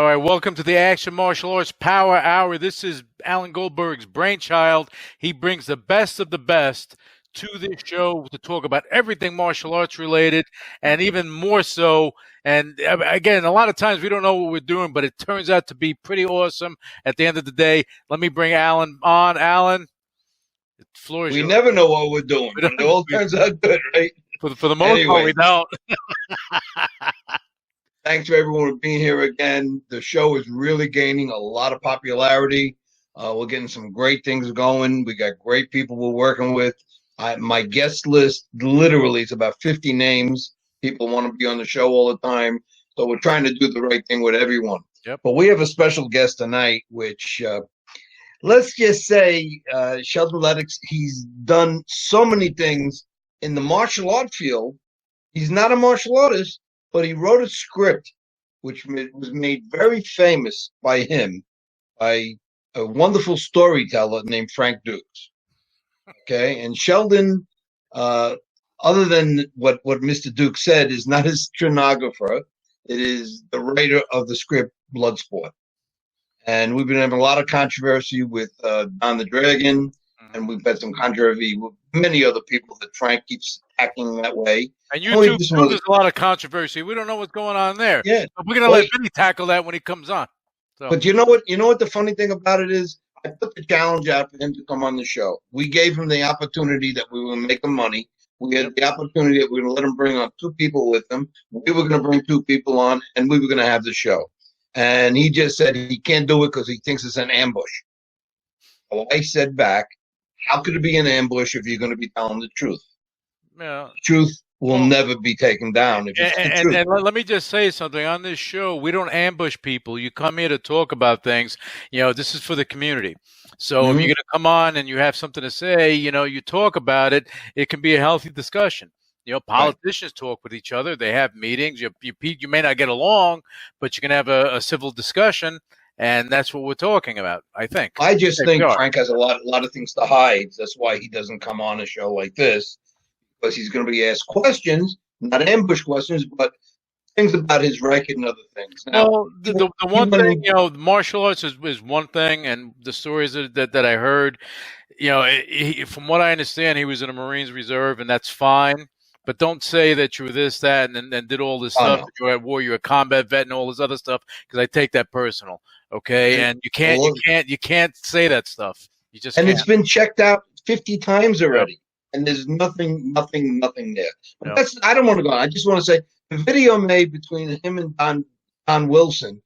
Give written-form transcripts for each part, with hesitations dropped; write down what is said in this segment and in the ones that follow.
right, welcome to the Action Martial Arts Power Hour. This is Alan Goldberg's brainchild. He brings the best of the best to this show to talk about everything martial arts related, and even more so. And again, a lot of times we don't know what we're doing, but it turns out to be pretty awesome at the end of the day. Let me bring Alan on. Alan, the floor is yours. We never know what we're doing, but it all turns out good, right? For the most part, we don't. Thanks for everyone for being here again. The show is really gaining a lot of popularity. We're getting some great things going. We got great people we're working with. My guest list literally is about 50 names. People want to be on the show all the time. So we're trying to do the right thing with everyone. Yep. But we have a special guest tonight, which let's just say Sheldon Lettich. He's done so many things in the martial art field. He's not a martial artist, but he wrote a script which was made very famous by him, by a wonderful storyteller named Frank Dukes. Okay, and Sheldon, other than what Mr. Duke said, is not his stenographer. It is the writer of the script Bloodsport. And we've been having a lot of controversy with Don the Dragon, and we've had some controversy with many other people that Frank keeps acting that way. And you too, there's a lot of controversy. We don't know what's going on there. Yeah, but we're gonna let Vinny tackle that when he comes on. So. But you know what? You know what the funny thing about it is? I put the challenge out for him to come on the show. We gave him the opportunity that we were making money. We had the opportunity that we were going to let him bring on 2 people with him. We were going to bring 2 people on, and we were going to have the show. And he just said he can't do it because he thinks it's an ambush. So I said back, how could it be an ambush if you're going to be telling the truth? Yeah. The truth will never be taken down. If it's the truth. And let me just say something. On this show, we don't ambush people. You come here to talk about things. You know, this is for the community. So if you're going to come on and you have something to say, you know, you talk about it. It can be a healthy discussion. You know, politicians talk with each other. They have meetings. You may not get along, but you can have a civil discussion. And that's what we're talking about, I think. I just think Frank has a lot of things to hide. That's why he doesn't come on a show like this, because he's going to be asked questions, not ambush questions, but things about his record and other things. Now, well, the one thing, you know, martial arts is one thing, and the stories that I heard, you know, from what I understand, he was in a Marines Reserve, and that's fine. But don't say that you were this, that, and did all this stuff. That you were at war, you're a combat vet, and all this other stuff, because I take that personal. Okay, and you can't say that stuff. You just It's been checked out 50 times already. Yep. And there's nothing there. But I don't want to go on. I just want to say the video made between him and Don Wilson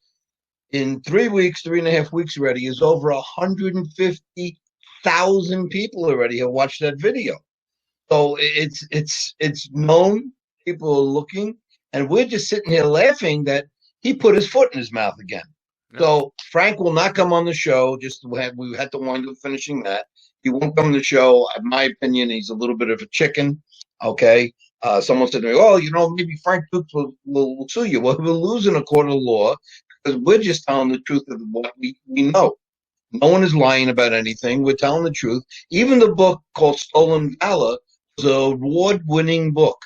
in 3.5 weeks already is over 150,000 people already have watched that video. So it's known. People are looking, and we're just sitting here laughing that he put his foot in his mouth again. Yep. So Frank will not come on the show. We had to wind up finishing that. He won't come on the show. In my opinion, he's a little bit of a chicken. Okay. Someone said to me, "Oh, you know, maybe Frank Dukes will sue you." Well, we'll lose in a court of law because we're just telling the truth of what we know. No one is lying about anything. We're telling the truth. Even the book called Stolen Valor was an award-winning book.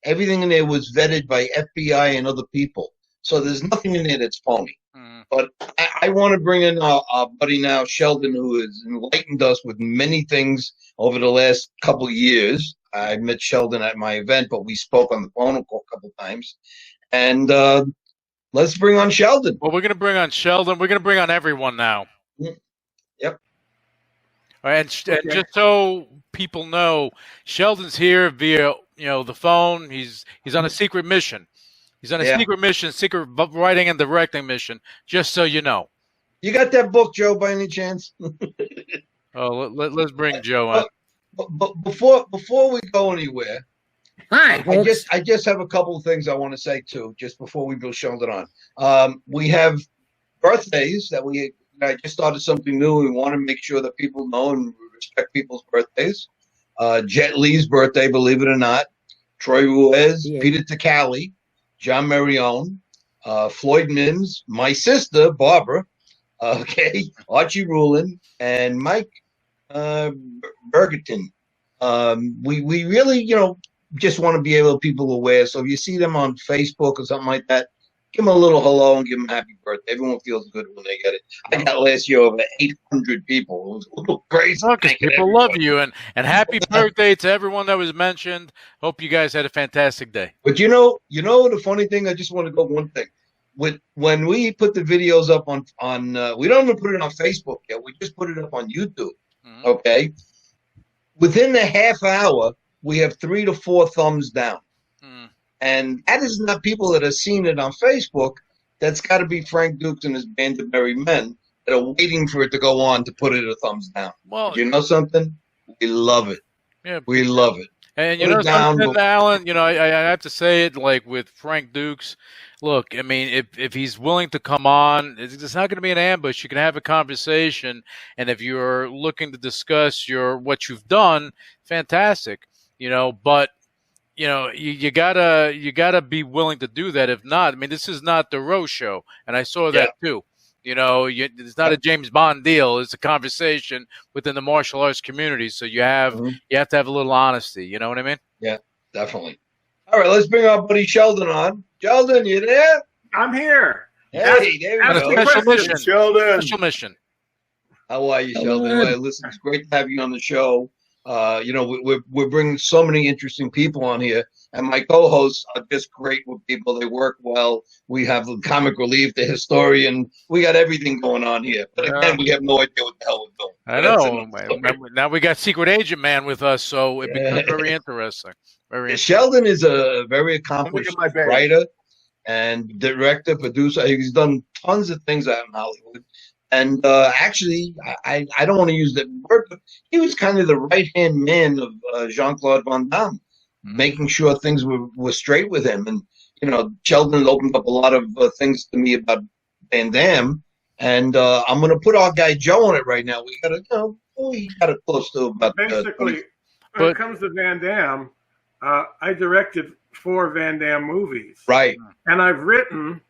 Everything in there was vetted by FBI and other people. So there's nothing in there that's phony. But I want to bring in our buddy now, Sheldon, who has enlightened us with many things over the last couple of years. I met Sheldon at my event, but we spoke on the phone a couple of times. And let's bring on Sheldon. Well, we're going to bring on Sheldon. We're going to bring on everyone now. Yep. All right, and just so people know, Sheldon's here via the phone. He's on a secret mission. He's on a secret mission, secret writing and directing mission, just so you know. You got that book, Joe, by any chance? Let's bring Joe on. But before we go anywhere, I just have a couple of things I want to say, too, just before we bring Sheldon on. We have birthdays that I just started something new. We want to make sure that people know and respect people's birthdays. Jet Li's birthday, believe it or not. Troy Ruiz, Peter Tacali, John Marione, Floyd Mims, my sister, Barbara, Archie Rulin, and Mike Bergerton. We really, just want to be able people aware. So if you see them on Facebook or something like that, give them a little hello and give them a happy birthday. Everyone feels good when they get it. I got last year over 800 people. It was a little crazy. Because people love you, and happy birthday to everyone that was mentioned. Hope you guys had a fantastic day. But you know the funny thing. I just want to go one thing. When we put the videos up on we don't even put it on Facebook yet. We just put it up on YouTube. Mm-hmm. Okay. Within the half hour, we have 3 to 4 thumbs down. Mm. And that is not people that have seen it on Facebook. That's got to be Frank Dukes and his band of merry men that are waiting for it to go on to put it a thumbs down. Well, but you know something? We love it. Yeah, we love it. And you know something, Alan? You know, I have to say it, like with Frank Dukes. Look, I mean, if he's willing to come on, it's not going to be an ambush. You can have a conversation, and if you're looking to discuss what you've done, fantastic. You know, but you know, you gotta be willing to do that. If not, I mean, this is not the Roe show, and I saw that too. You know, it's not a James Bond deal. It's a conversation within the martial arts community. So you have to have a little honesty. You know what I mean? Yeah, definitely. All right, let's bring our buddy Sheldon on. Sheldon, you there? I'm here. Hey, there we go. Special mission, Sheldon. Special mission. How are you, Sheldon? Well, listen, it's great to have you on the show. You know, we're bringing so many interesting people on here, and my co-hosts are just great with people. They work well. We have the comic relief, the historian. We got everything going on here. But again, we have no idea what the hell we're doing. I know. Now we got Secret Agent Man with us, so it becomes very interesting. Very interesting. Sheldon is a very accomplished writer and director, producer. He's done tons of things out in Hollywood. And actually, I don't want to use that word, but he was kind of the right-hand man of Jean-Claude Van Damme, making sure things were straight with him. And, you know, Sheldon opened up a lot of things to me about Van Damme. And I'm going to put our guy Joe on it right now. We got to, we got it close to about. Basically, when it comes to Van Damme, I directed 4 Van Damme movies. Right. And I've written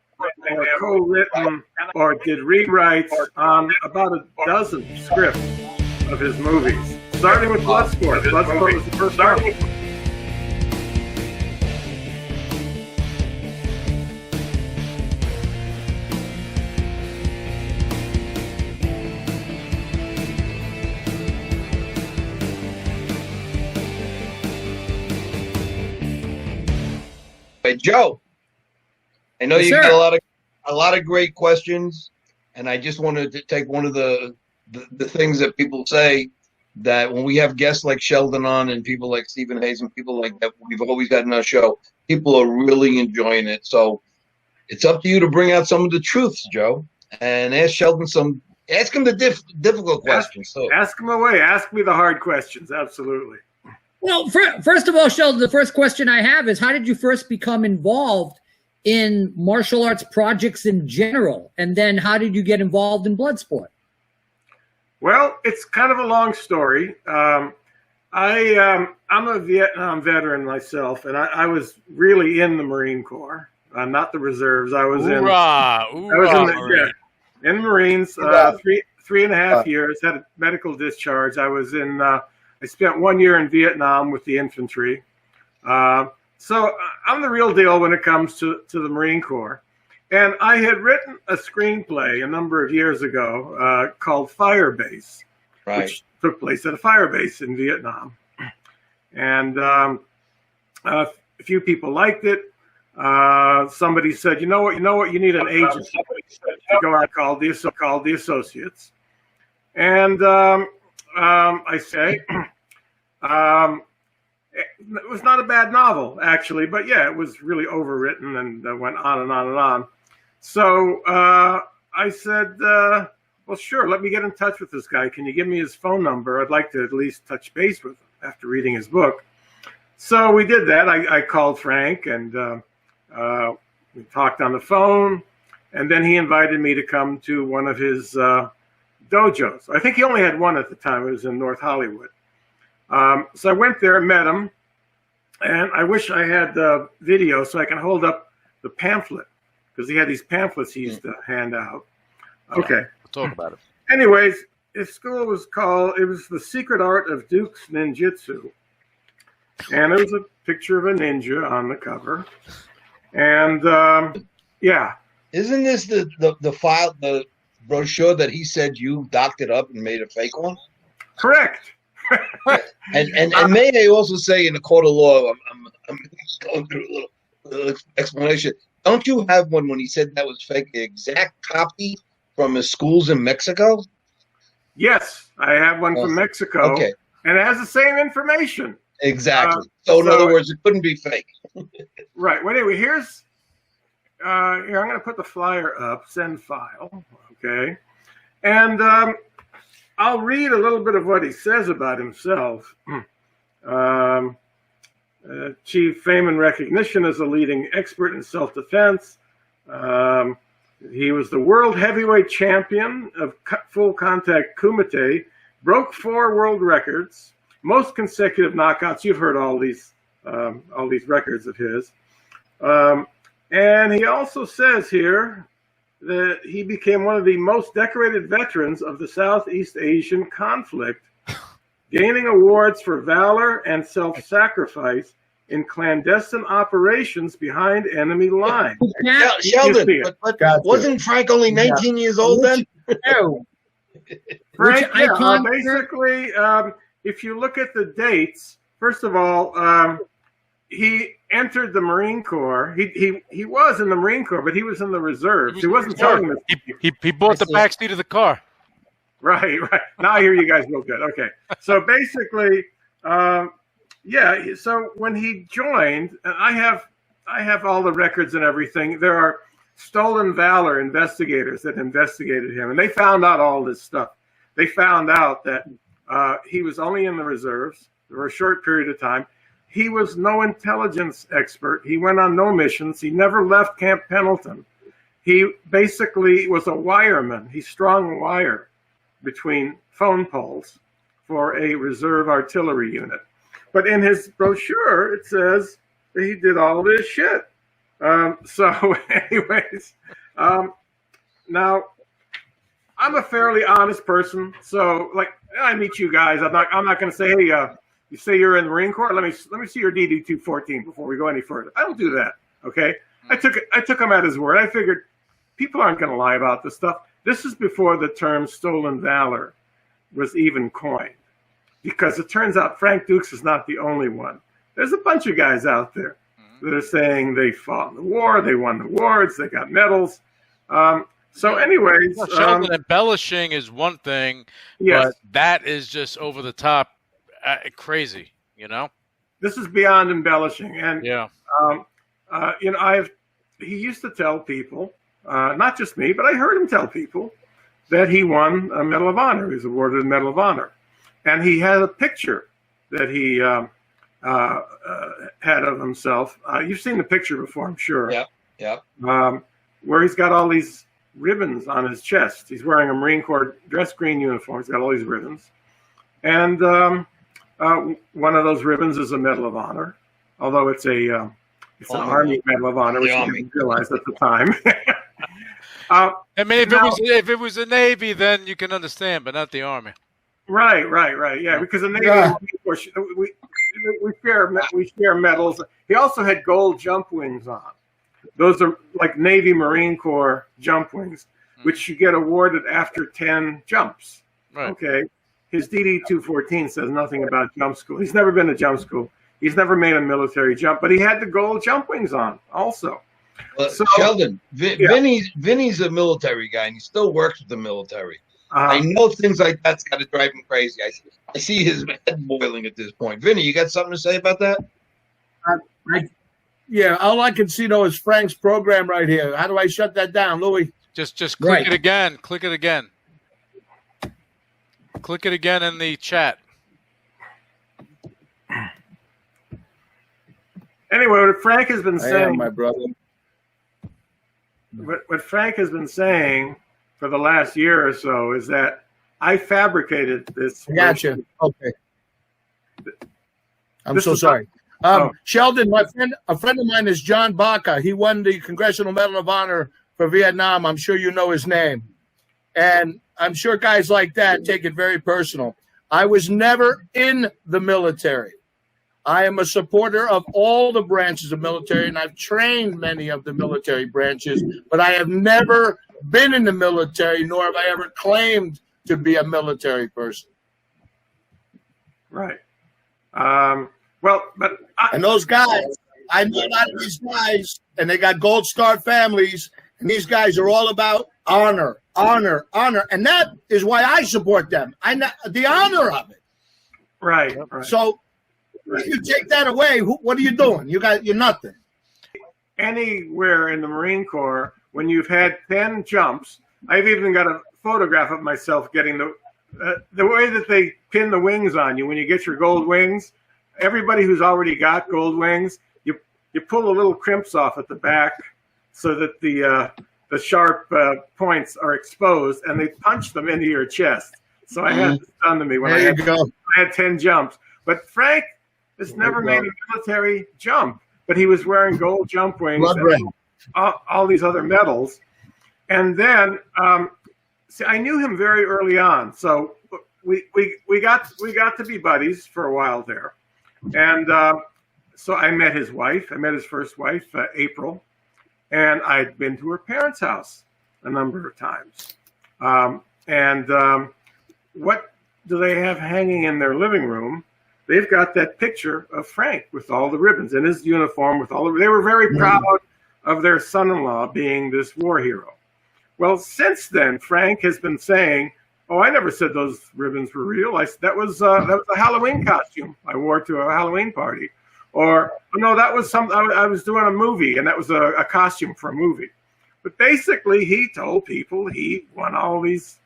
or co-written or did rewrites on about a dozen scripts of his movies, starting with Bloodsport. Bloodsport was the first one. Hey, Joe. I know you got a lot of great questions, and I just wanted to take one of the things that people say, that when we have guests like Sheldon on and people like Stephen Hayes and people like that we've always had in our show, people are really enjoying it. So it's up to you to bring out some of the truths, Joe, and ask him the difficult questions. Ask him away. Ask me the hard questions. Absolutely. Well, first of all, Sheldon, the first question I have is, how did you first become involved in martial arts projects in general? And then how did you get involved in Bloodsport? Well, it's kind of a long story. I'm a Vietnam veteran myself, and I was really in the Marine Corps, not the reserves. I was in the Marines, 3.5 years, had a medical discharge. I spent 1 year in Vietnam with the infantry. So I'm the real deal when it comes to the Marine Corps. And I had written a screenplay a number of years ago called Firebase, which took place at a fire base in Vietnam. And a few people liked it. Somebody said, you know what, you need an agent to go out, called the Associates. And I say, it was not a bad novel, actually, but yeah, it was really overwritten and went on and on and on. So I said, well, sure, let me get in touch with this guy. Can you give me his phone number? I'd like to at least touch base with him after reading his book. So we did that. I called Frank, and we talked on the phone, and then he invited me to come to one of his dojos. I think he only had one at the time. It was in North Hollywood. So I went there and met him, and I wish I had the video so I can hold up the pamphlet, because he had these pamphlets he used to hand out. Okay. We'll talk about it. Anyways, his school was The Secret Art of Duke's Ninjutsu. And there was a picture of a ninja on the cover. And yeah, Isn't this the file, the brochure that he said you doctored up and made a fake one? Correct. And may I also say, in the court of law, I'm going through a little explanation. Don't you have one when he said that was fake, the exact copy from his schools in Mexico? Yes, I have one from Mexico. Okay. And it has the same information. Exactly. So in other words, it couldn't be fake. Right. Well, anyway, here I'm going to put the flyer up, send file. Okay. And I'll read a little bit of what he says about himself. Achieved fame and recognition as a leading expert in self-defense. He was the world heavyweight champion of full contact kumite, broke 4 world records, most consecutive knockouts. You've heard all these records of his. And he also says here that he became one of the most decorated veterans of the Southeast Asian conflict, gaining awards for valor and self-sacrifice in clandestine operations behind enemy lines. Sheldon, but wasn't Frank only 19 years old then? Frank, basically, if you look at the dates, first of all, he entered the Marine Corps. He was in the Marine Corps, but he was in the reserves. He wasn't telling us. He bought the back seat of the car. Right. Now I hear you guys real good. Okay. So basically, so when he joined, and I have all the records and everything. There are stolen valor investigators that investigated him, and they found out all this stuff. They found out that he was only in the reserves for a short period of time. He was no intelligence expert. He went on no missions. He never left Camp Pendleton. He basically was a wireman. He strung wire between phone poles for a reserve artillery unit. But in his brochure, it says that he did all this shit. Anyways, now I'm a fairly honest person. So, like, I meet you guys. I'm not going to say, hey, you say you're in the Marine Corps. Let me see your DD-214 before we go any further. I don't do that. Okay. I took him at his word. I figured people aren't going to lie about this stuff. This is before the term stolen valor was even coined, because it turns out Frank Dukes is not the only one. There's a bunch of guys out there that are saying they fought in the war, they won awards, they got medals. Anyways, Sheldon, embellishing is one thing, yes, but that is just over the top, crazy. You know, this is beyond embellishing, and yeah, he used to tell people, not just me, but I heard him tell people that he won a Medal of Honor. He was awarded a Medal of Honor, and he had a picture that he had of himself. You've seen the picture before, I'm sure. Yeah. Where he's got all these ribbons on his chest. He's wearing a Marine Corps dress green uniform. He's got all these ribbons. And one of those ribbons is a Medal of Honor, although it's an Army Medal of Honor, which I didn't realize at the time. I mean, if it was the Navy, then you can understand, but not the Army. Right. Yeah, because the Navy, we share medals. He also had gold jump wings on. Those are like Navy Marine Corps jump wings, which you get awarded after 10 jumps. Right. Okay. His DD-214 says nothing about jump school. He's never been to jump school. He's never made a military jump, but he had the gold jump wings on also. Sheldon, Vinny's a military guy, and he still works with the military. I know things like that's got to drive him crazy. I see his head boiling at this point. Vinny, you got something to say about that? Yeah, all I can see, though, is Frank's program right here. How do I shut that down, Louis? Just click it again. Click it again. Click it again in the chat. Anyway, what Frank has been saying, my brother. What Frank has been saying for the last year or so is that I fabricated this. Gotcha. Okay. I'm so sorry. Sheldon, a friend of mine is John Baca. He won the Congressional Medal of Honor for Vietnam. I'm sure you know his name. And I'm sure guys like that take it very personal. I was never in the military. I am a supporter of all the branches of military, and I've trained many of the military branches, but I have never been in the military, nor have I ever claimed to be a military person. Right. And those guys, I know a lot of these guys, and they got Gold Star families, and these guys are all about honor, honor, honor, and that is why I support them. I know the honor of it. Right. So if you take that away, what are you doing? You're nothing. Anywhere in the Marine Corps, when you've had 10 jumps, I've even got a photograph of myself getting the way that they pin the wings on you when you get your gold wings. Everybody who's already got gold wings, you pull the little crimps off at the back so that the sharp points are exposed, and they punch them into your chest. So I had this done to me when I had 10 jumps. But Frank has never made a military jump, but he was wearing gold jump wings and all these other medals. And then, I knew him very early on, so we got to be buddies for a while there. And so I met his wife. I met his first wife, April, and I'd been to her parents' house a number of times. What do they have hanging in their living room? They've got that picture of Frank with all the ribbons in his uniform. They were very proud of their son-in-law being this war hero. Well, since then, Frank has been saying, "Oh, I never said those ribbons were real. That was a Halloween costume I wore to a Halloween party." Or, "No, that was I was doing a movie, and that was a costume for a movie." But basically, he told people he won all these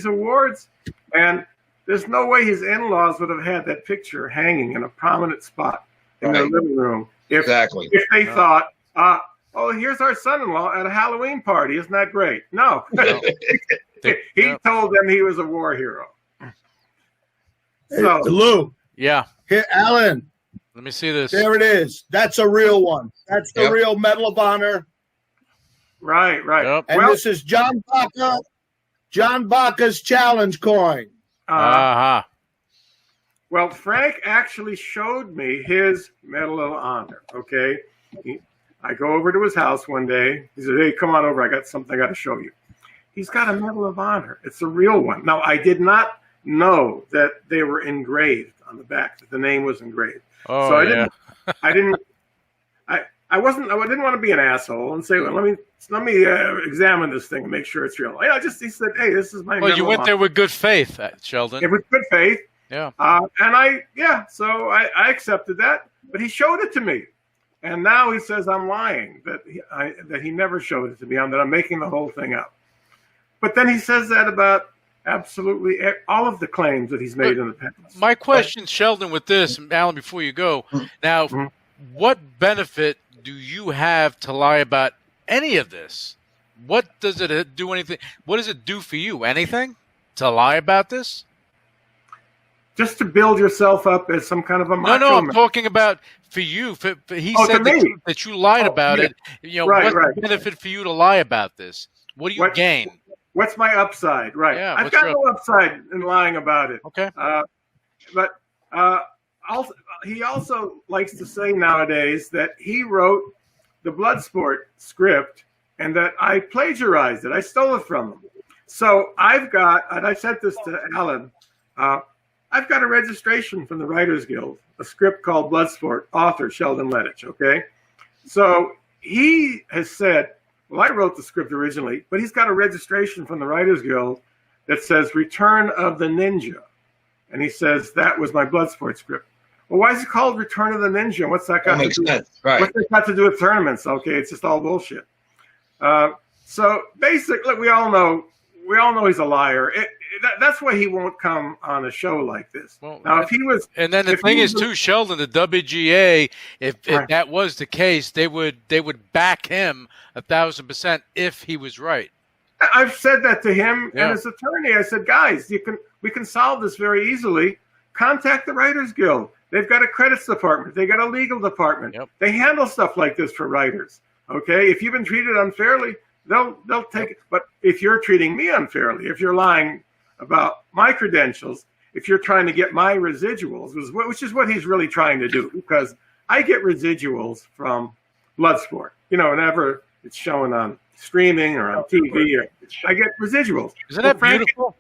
awards, and there's no way his in-laws would have had that picture hanging in a prominent spot in their living room if they thought, "Oh, here's our son-in-law at a Halloween party. Isn't that great?" No. He told them he was a war hero. So, Lou. Yeah. Here, Alan. Let me see this. There it is. That's a real one. That's the real Medal of Honor. Right. Yep. And this is John Baca's challenge coin. Well, Frank actually showed me his Medal of Honor, okay? I go over to his house one day. He said, "Hey, come on over. I got something I got to show you." He's got a Medal of Honor. It's a real one. Now, I did not know that they were engraved on the back, that the name was engraved. Oh, so I didn't want to be an asshole and say, "Well, let me examine this thing and make sure it's real." He said, "Hey, this is my." Well, you went there with good faith, Sheldon. It was good faith. Yeah. So I accepted that, but he showed it to me, and now he says I'm lying, that he never showed it to me, that I'm making the whole thing up. But then he says that about absolutely all of the claims that he's made in the past. My question, Sheldon, with this, Alan, before you go, now, what benefit do you have to lie about any of this? What does it do? Anything? What does it do for you? Anything to lie about this? Just to build yourself up as some kind of a macho No, I'm man. talking about for you. He said that you lied about it. What's the benefit for you to lie about this? What do you gain? What's my upside? Right. Yeah, I've got no upside in lying about it. Okay. But he also likes to say nowadays that he wrote the Bloodsport script and that I plagiarized it. I stole it from him. So I've got, and I sent this to Alan, I've got a registration from the Writers Guild, a script called Bloodsport, author Sheldon Lettich, okay? So he has said, well, I wrote the script originally, but he's got a registration from the Writers Guild that says Return of the Ninja. And he says, that was my Bloodsport script. Well, why is it called Return of the Ninja? What's that got to do? Right. What's that got to do with tournaments? Okay, it's just all bullshit. So basically, we all know he's a liar. That's why he won't come on a show like this. Well, now, if he was, and then the thing is too, Sheldon, the WGA, if that was the case, they would back him 1,000% if he was right. I've said that to him and his attorney. I said, guys, we can solve this very easily. Contact the Writers Guild. They've got a credits department. They got a legal department. Yep. They handle stuff like this for writers. Okay, if you've been treated unfairly, they'll take it. But if you're treating me unfairly, if you're lying about my credentials, if you're trying to get my residuals, which is what he's really trying to do, because I get residuals from Bloodsport. You know, whenever it's shown on streaming or on TV, I get residuals. Isn't that beautiful?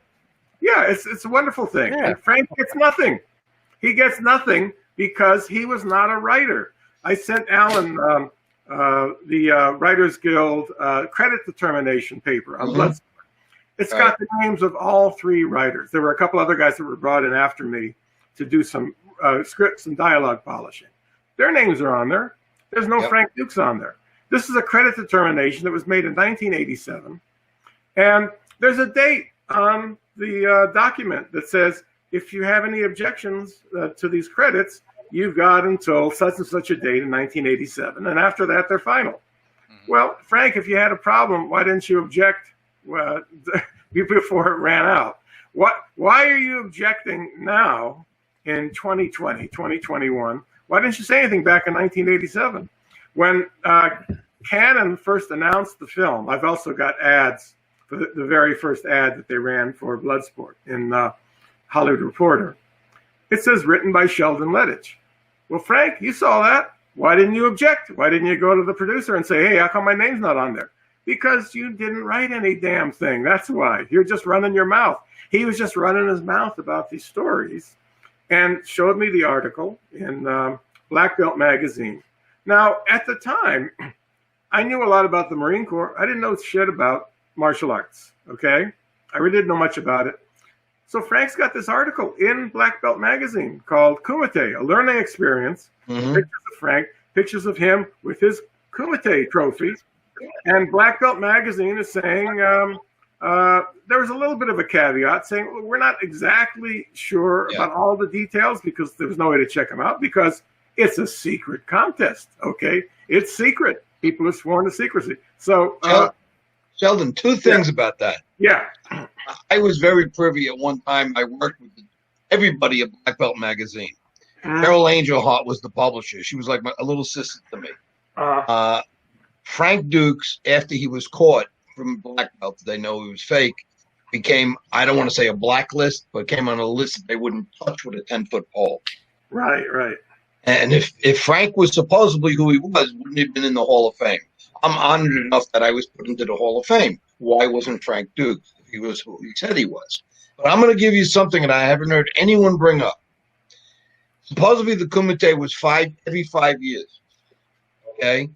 Yeah, it's a wonderful thing. Yeah. And Frank gets nothing. He gets nothing because he was not a writer. I sent Alan the Writers Guild credit determination paper on Bloodsport. It's got the names of all 3 writers. There were a couple other guys that were brought in after me to do some scripts and dialogue polishing. Their names are on there. There's no Frank Dukes on there. This is a credit determination that was made in 1987. And there's a date on the document that says, if you have any objections to these credits, you've got until such and such a date in 1987. And after that, they're final. Well, Frank, if you had a problem, why didn't you object before it ran out? Why are you objecting now in 2020, 2021? Why didn't you say anything back in 1987? When Canon first announced the film, I've also got ads for the very first ad that they ran for Bloodsport in Hollywood Reporter. It says written by Sheldon Lettich. Well, Frank, you saw that. Why didn't you object? Why didn't you go to the producer and say, hey, how come my name's not on there? Because you didn't write any damn thing. That's why. You're just running your mouth. He was just running his mouth about these stories and showed me the article in Black Belt magazine. Now, at the time, I knew a lot about the Marine Corps. I didn't know shit about martial arts, okay? I really didn't know much about it. So Frank's got this article in Black Belt magazine called Kumite, a learning experience. Pictures of Frank, pictures of him with his Kumite trophy. And Black Belt magazine is saying, there was a little bit of a caveat saying, well, we're not exactly sure about all the details because there was no way to check them out because it's a secret contest, okay? It's secret. People are sworn to secrecy. So, Sheldon, 2 things about that. Yeah. I was very privy at one time. I worked with everybody at Black Belt magazine. Carol Angel Hart was the publisher. She was like a little sister to me. Frank Dukes, after he was caught from Black Belt, they know he was fake, became, I don't want to say a blacklist, but came on a list that they wouldn't touch with a 10-foot pole. Right. And if Frank was supposedly who he was, wouldn't he have been in the Hall of Fame? I'm honored enough that I was put into the Hall of Fame. Why wasn't Frank Dukes if he was who he said he was? But I'm going to give you something that I haven't heard anyone bring up. Supposedly the Kumite was every 5 years. Okay?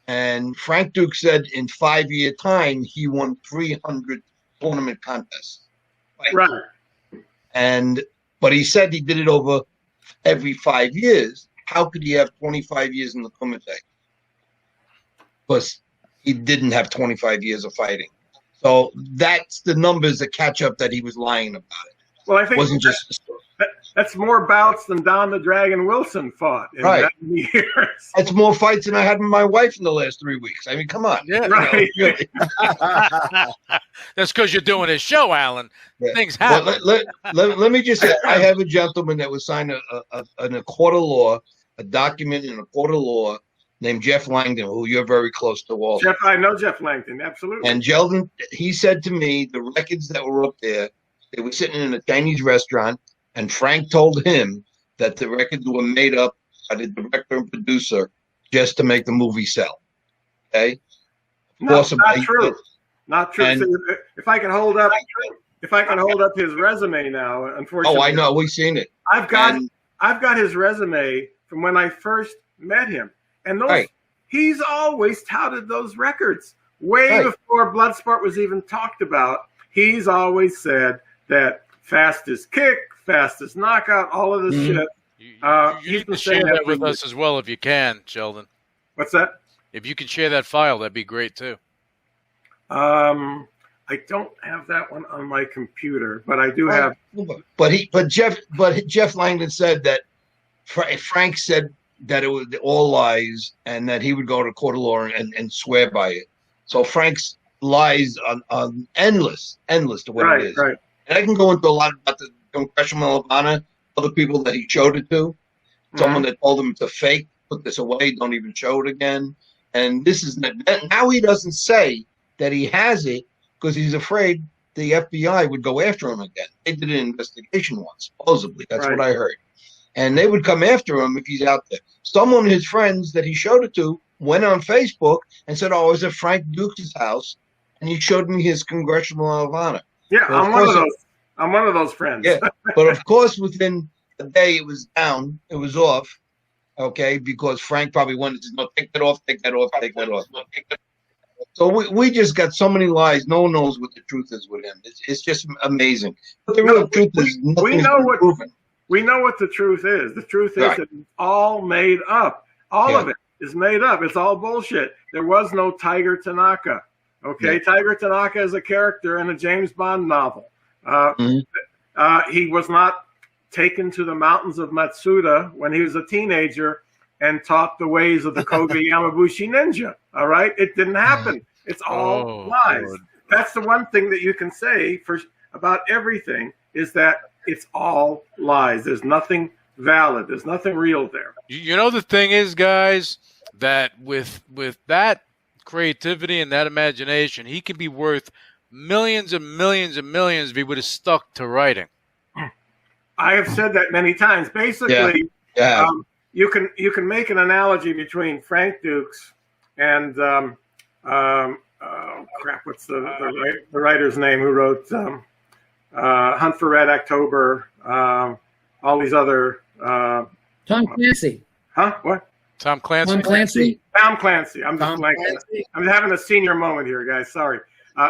And Frank Dukes said in 5-year time, he won 300 tournament contests. Right. But he said he did it over every 5 years. How could he have 25 years in the Kumite? Because he didn't have 25 years of fighting. So that's the numbers that catch up that he was lying about it. Well, I think it wasn't just a story. That's more bouts than Don the Dragon Wilson fought in that many years. That's more fights than I had with my wife in the last 3 weeks. I mean, come on. Yeah, right. You know, really. That's because you're doing his show, Alan. Yeah. Things happen. Well, let me just say, I have a gentleman that was signed in a court of law, a document in a court of law named Jeff Langdon, who you're very close to also. I know Jeff Langdon, absolutely. And Sheldon, he said to me, the records that were up there, they were sitting in a Chinese restaurant, and Frank told him that the records were made up by the director and producer just to make the movie sell. Okay? No, not true. Not true. And, so if I can hold up his resume now, unfortunately. Oh, I know. We've seen it. I've got his resume from when I first met him. And he's always touted those records. Way before Bloodsport was even talked about, he's always said that fastest kick, fastest knockout, all of this shit. You can share that with us as well if you can, Sheldon. What's that? If you can share that file, that'd be great too. I don't have that one on my computer, but I do have. But Jeff Langdon said that Frank said that it was all lies and that he would go to court of law and swear by it. So Frank's lies are endless to what it is. Right. And I can go into a lot about the Congressional Obama, other people that he showed it to, someone that told him it's a fake, put this away, don't even show it again. And this is now he doesn't say that he has it because he's afraid the FBI would go after him again. They did an investigation once, supposedly. That's what I heard. And they would come after him if he's out there. Someone, his friends that he showed it to, went on Facebook and said, "Oh, I was at Frank Dukes' house, and he showed me his Congressional Medal of Honor." Yeah, I'm one of those. I'm one of those friends. Yeah, but of course, within a day, it was down. It was off. Okay, because Frank probably wanted to know, take that off, take that off, take that off. So we just got so many lies. No one knows what the truth is with him. It's just amazing. But the real truth is nothing proven. We know what the truth is. The truth is that it's all made up. All of it is made up. It's all bullshit. There was no Tiger Tanaka. Okay, Tiger Tanaka is a character in a James Bond novel. He was not taken to the mountains of Matsuda when he was a teenager and taught the ways of the Koga Yamabushi ninja. All right, it didn't happen. It's all lies. Lord. That's the one thing that you can say about everything is that it's all lies. There's nothing valid. There's nothing real there. You know, the thing is, guys, that with that creativity and that imagination, he could be worth millions and millions and millions if he would have stuck to writing. I have said that many times. Basically, you can make an analogy between Frank Dukes and what's the writer's name who wrote Hunt for Red October, all these other Tom Clancy. Huh? What? Tom Clancy. Tom Clancy. Tom Clancy. I'm having a senior moment here, guys. Sorry.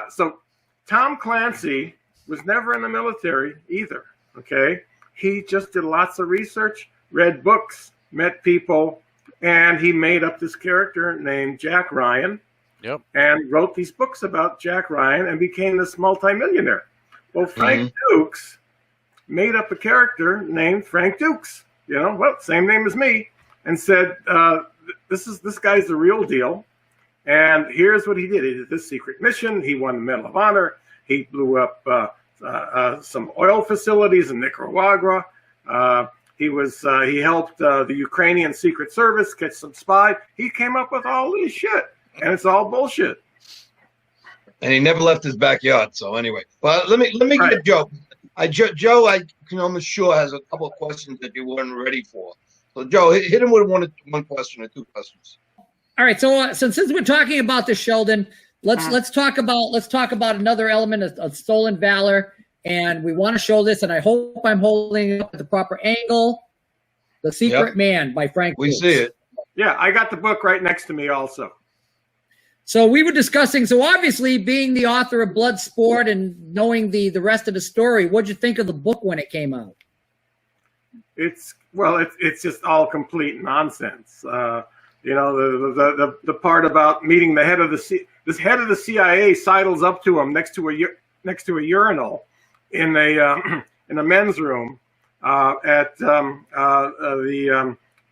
So Tom Clancy was never in the military either. Okay, he just did lots of research, read books, met people, and he made up this character named Jack Ryan. Yep. And wrote these books about Jack Ryan and became this multimillionaire. Well, Frank Dukes made up a character named Frank Dukes. You know, well, same name as me, and said, "This guy's the real deal." And here's what he did: he did this secret mission. He won the Medal of Honor. He blew up some oil facilities in Nicaragua. He helped the Ukrainian Secret Service catch some spy. He came up with all this shit, and it's all bullshit. And he never left his backyard. So anyway, well, let me get Joe. Joe, I can almost sure has a couple of questions that you weren't ready for. So Joe, hit him with one question or two questions. All right. So since we're talking about this, Sheldon, let's talk about another element of stolen valor, and we want to show this, and I hope I'm holding it up at the proper angle. The Secret Man by Frank Dukes. We see it. Yeah, I got the book right next to me also. So we were discussing, so obviously being the author of Bloodsport and knowing the rest of the story, what'd you think of the book when it came out? It's just all complete nonsense. You know, the part about meeting the head of the CIA sidles up to him next to a urinal in a men's room at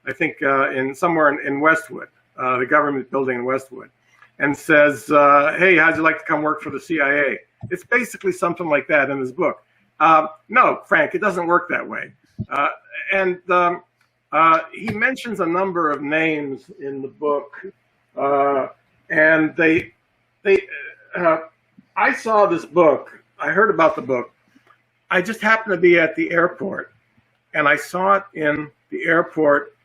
I think in somewhere in Westwood, the government building in Westwood, and says, "Hey, how'd you like to come work for the CIA?" It's basically something like that in his book. No, Frank, it doesn't work that way. And he mentions a number of names in the book, and I saw this book. I heard about the book. I just happened to be at the airport, and I saw it in the airport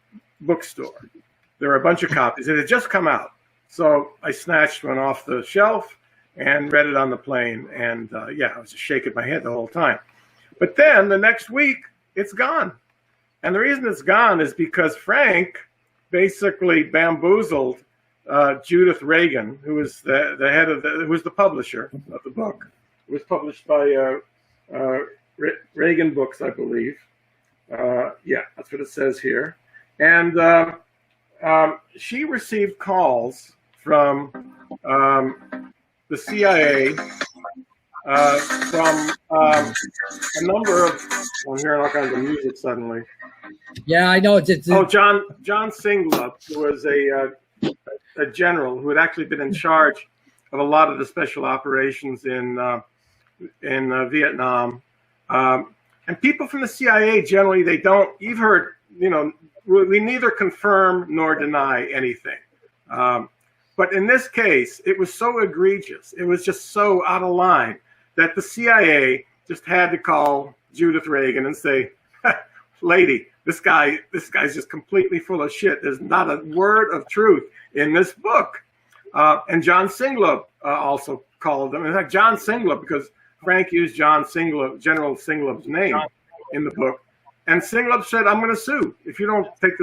bookstore. There were a bunch of copies. It had just come out. So I snatched one off the shelf and read it on the plane. And I was just shaking my head the whole time. But then the next week, it's gone. And the reason it's gone is because Frank basically bamboozled Judith Reagan, who was the head of who was the publisher of the book. It was published by Reagan Books, I believe. That's what it says here. And she received calls from the CIA from a number of. I'm hearing all kinds of music suddenly. Yeah, I know. John Singlup, who was a general who had actually been in charge of a lot of the special operations in Vietnam, and people from the CIA generally they don't. You've heard, we neither confirm nor deny anything. But in this case, it was so egregious. It was just so out of line that the CIA just had to call Judith Reagan and say, lady, this guy's just completely full of shit. There's not a word of truth in this book. And John Singleton also called them. In fact, John Singleton, because Frank used General Singleton's name in the book. And Singleton said, I'm going to sue. If you don't take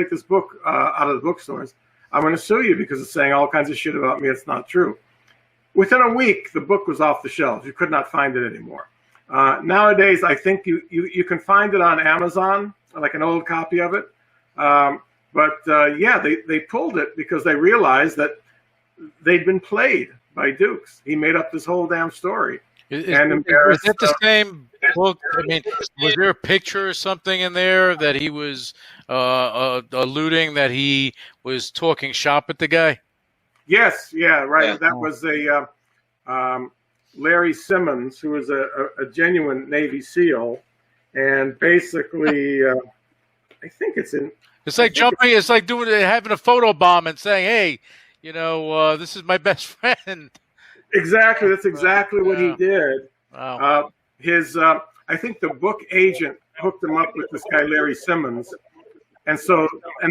this book out of the bookstores, I'm going to sue you because it's saying all kinds of shit about me. It's not true. Within a week, the book was off the shelves. You could not find it anymore. Nowadays, I think you can find it on Amazon, like an old copy of it. They pulled it because they realized that they'd been played by Dukes. He made up this whole damn story. Is that the same book? I mean, was there a picture or something in there that he was alluding that he was talking shop at the guy? Yes, yeah, right. Yeah. That was Larry Simmons, who was a genuine Navy SEAL, and basically, I think it's in. It's like jumping. It's like having a photo bomb and saying, "Hey, this is my best friend." Exactly. That's exactly what he did. Wow. I think the book agent hooked him up with this guy, Larry Simmons. And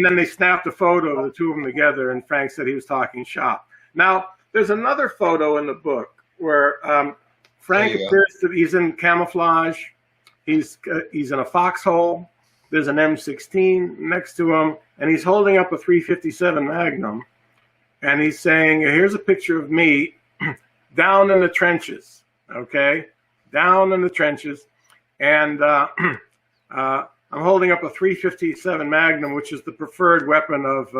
then they snapped a photo of the two of them together, and Frank said he was talking shop. Now, there's another photo in the book where Frank appears that he's in camouflage. He's in a foxhole. There's an M16 next to him, and he's holding up a .357 Magnum. And he's saying, here's a picture of me down in the trenches, okay? Down in the trenches. And I'm holding up a .357 Magnum, which is the preferred weapon of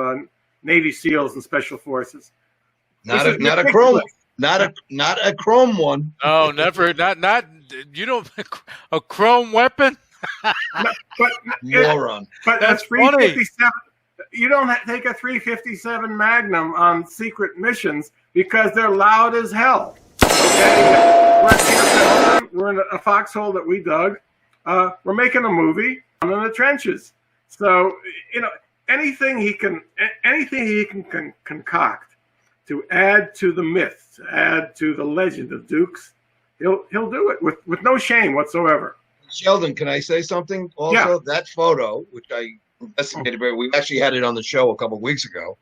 Navy SEALs and Special Forces. Not a chrome one. Oh, never. Not. You don't. A chrome weapon. Moron. But That's a .357. You don't take a .357 Magnum on secret missions because they're loud as hell. Okay? We're in a foxhole that we dug. We're making a movie in the trenches. So anything he can concoct to add to the myth, to add to the legend of Dukes, he'll do it with no shame whatsoever. Sheldon, can I say something? Also, Yeah. That photo, which I investigated, we actually had it on the show a couple of weeks ago.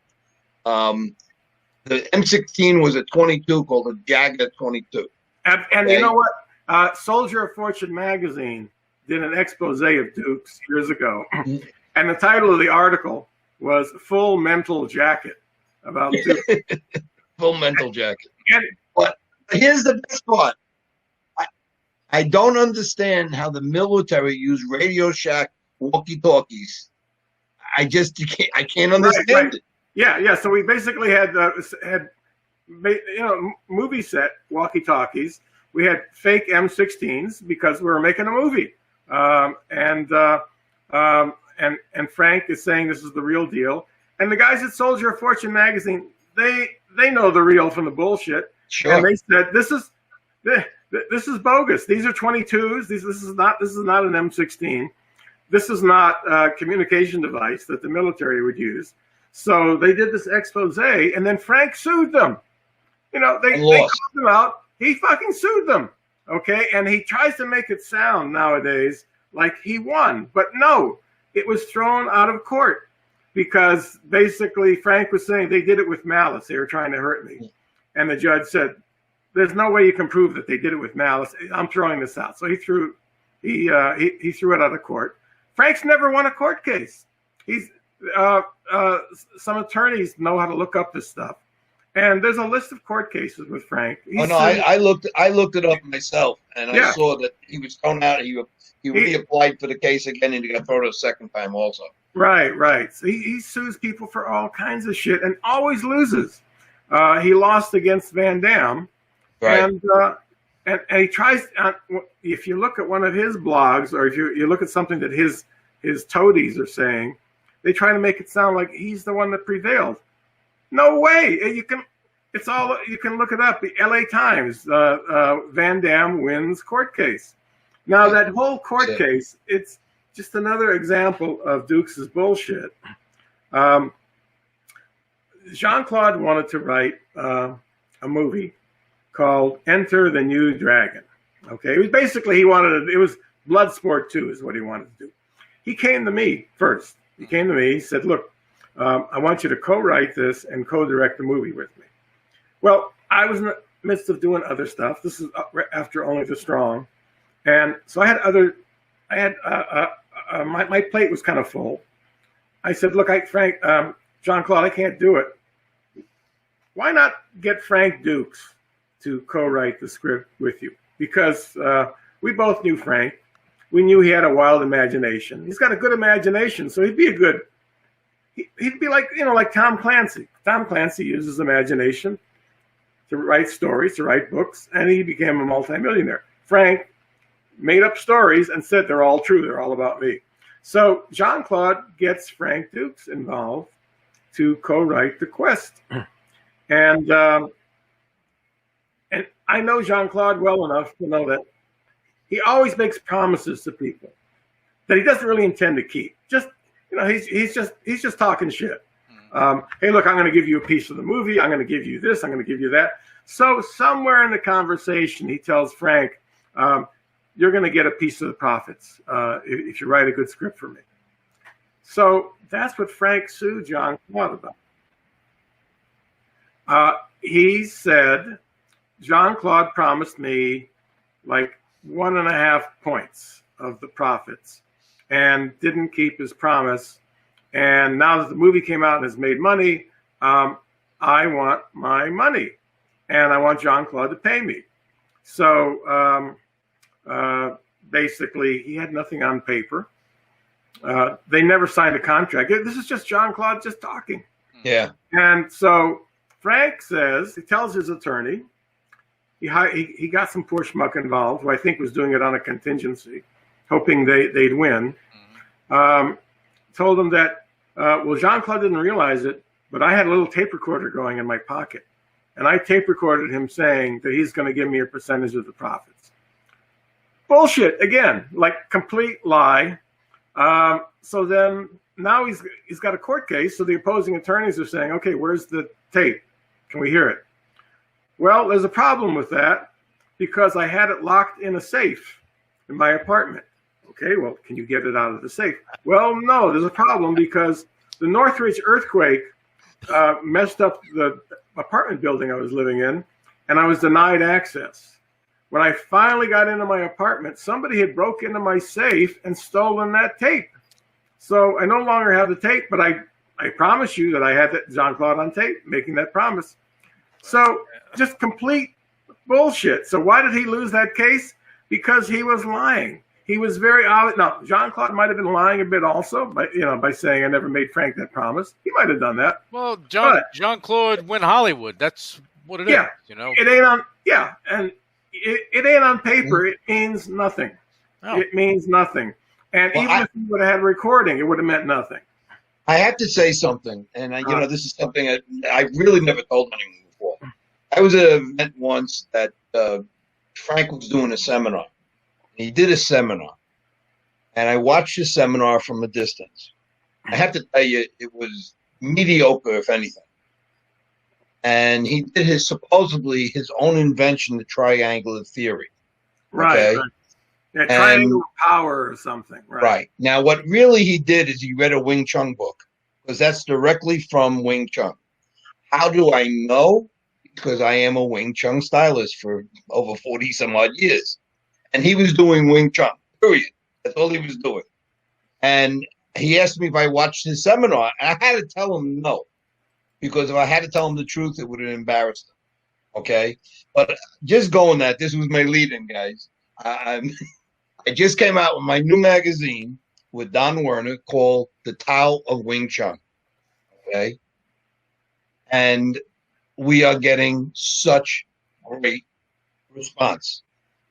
The M16 was a .22 called a Jagger .22. And you know what? Soldier of Fortune magazine did an expose of Dukes years ago. And the title of the article was Full Mental Jacket about Dukes. Full mental jacket. And But here's the best part. I don't understand how the military used Radio Shack walkie-talkies. I can't understand it. Yeah. So we basically had movie set walkie-talkies. We had fake M16s because we were making a movie. And Frank is saying this is the real deal. And the guys at Soldier of Fortune magazine, they know the real from the bullshit. Sure. And they said this is bogus. These are .22s. This is not an M16. This is not a communication device that the military would use. So they did this expose, and then Frank sued them. They called him out. He fucking sued them. Okay, and he tries to make it sound nowadays like he won, but no, it was thrown out of court because basically Frank was saying they did it with malice. They were trying to hurt me, and the judge said, "There's no way you can prove that they did it with malice. I'm throwing this out." So he threw it out of court. Frank's never won a court case. He's some attorneys know how to look up this stuff, and there's a list of court cases with Frank. I looked it up myself, and I saw that he was thrown out. He reapplied for the case again, and he got thrown out a second time also. Right. So he sues people for all kinds of shit and always loses. He lost against Van Damme, Right. And he tries. If you look at one of his blogs, or if you look at something that his toadies are saying, they try to make it sound like he's the one that prevailed. No way. You can look it up. The LA Times, Van Damme wins court case. Now that whole court case, it's just another example of Dukes' bullshit. Jean-Claude wanted to write a movie called Enter the New Dragon. Okay, it was basically it was Bloodsport 2 is what he wanted to do. He came to me first. He came to me. He said, "Look, I want you to co-write this and co-direct the movie with me." Well, I was in the midst of doing other stuff. This is after Only the Strong, and so I had my plate was kind of full. I said, "Look, Frank, Jean-Claude, I can't do it. Why not get Frank Dukes to co-write the script with you?" Because we both knew Frank. We knew he had a wild imagination. He's got a good imagination, so he'd be he'd be like, like Tom Clancy. Tom Clancy uses imagination to write stories, to write books, and he became a multimillionaire. Frank made up stories and said they're all true. They're all about me. So Jean-Claude gets Frank Dukes involved to co-write The Quest. And I know Jean-Claude well enough to know that he always makes promises to people that he doesn't really intend to keep. Just, he's just talking shit. Hey, look, I'm going to give you a piece of the movie. I'm going to give you this. I'm going to give you that. So somewhere in the conversation, he tells Frank, you're going to get a piece of the profits if you write a good script for me. So that's what Frank sued Jean-Claude about. He said, Jean-Claude promised me like 1.5 points of the profits and didn't keep his promise. And now that the movie came out and has made money, I want my money. And I want Jean-Claude to pay me. So basically, he had nothing on paper. They never signed a contract. This is just Jean-Claude just talking. Yeah. And so Frank says, he tells his attorney, he got some poor schmuck involved, who I think was doing it on a contingency, hoping they'd win. Told him that, well, Jean-Claude didn't realize it, but I had a little tape recorder going in my pocket. And I tape recorded him saying that he's going to give me a percentage of the profits. Bullshit, again, like complete lie. So then now he's got a court case. So the opposing attorneys are saying, okay, where's the tape? Can we hear it? Well, there's a problem with that because I had it locked in a safe in my apartment. Okay, well, can you get it out of the safe? Well, no, there's a problem because the Northridge earthquake messed up the apartment building I was living in, and I was denied access. When I finally got into my apartment, somebody had broke into my safe and stolen that tape. So I no longer have the tape, but I promise you that I had that Jean-Claude on tape making that promise. So just complete bullshit. So why did he lose that case? Because he was lying. He was very obvious. Now, Jean-Claude might have been lying a bit also, by saying I never made Frank that promise. He might have done that. Well, Jean-Claude went Hollywood. That's what it is. It ain't on. Yeah, and it ain't on paper. It means nothing. Oh. It means nothing. And even if he would have had a recording, it would have meant nothing. I have to say something, and this is something I really never told anyone before. I was at an event once that Frank was doing a seminar. He did a seminar, and I watched the seminar from a distance. I have to tell you, it was mediocre, if anything. And he did supposedly his own invention, the triangular theory. Right. Okay? Right. Yeah, triangle power or something. Right. Now, what really he did is he read a Wing Chun book, because that's directly from Wing Chun. How do I know? Because I am a Wing Chun stylist for over 40 some odd years. And he was doing Wing Chun, period. That's all he was doing. And he asked me if I watched his seminar, and I had to tell him no. Because if I had to tell him the truth, it would have embarrassed him. Okay? But just going that, this was my lead-in, guys. I just came out with my new magazine with Don Werner called The Tao of Wing Chun. Okay? And we are getting such great response.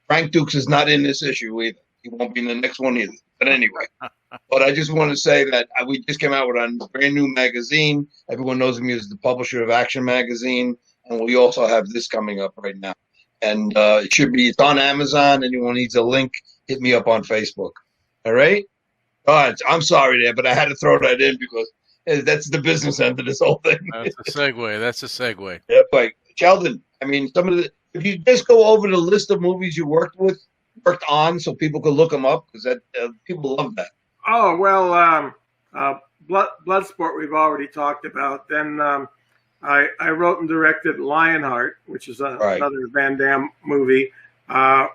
Frank Dukes is not in this issue either. He won't be in the next one either. But anyway, but I just want to say that we just came out with a brand new magazine. Everyone knows me as the publisher of Action Magazine. And we also have this coming up right now. And it's on Amazon. Anyone needs a link, hit me up on Facebook. All right? I'm sorry there, but I had to throw that in because that's the business end of this whole thing. That's a segue. Yeah, like Sheldon, I mean, some of the Could you just go over the list of movies you worked on, so people could look them up? Because that people love that. Oh, well, Bloodsport we've already talked about. Then I wrote and directed Lionheart, which is another Van Damme movie. Wrote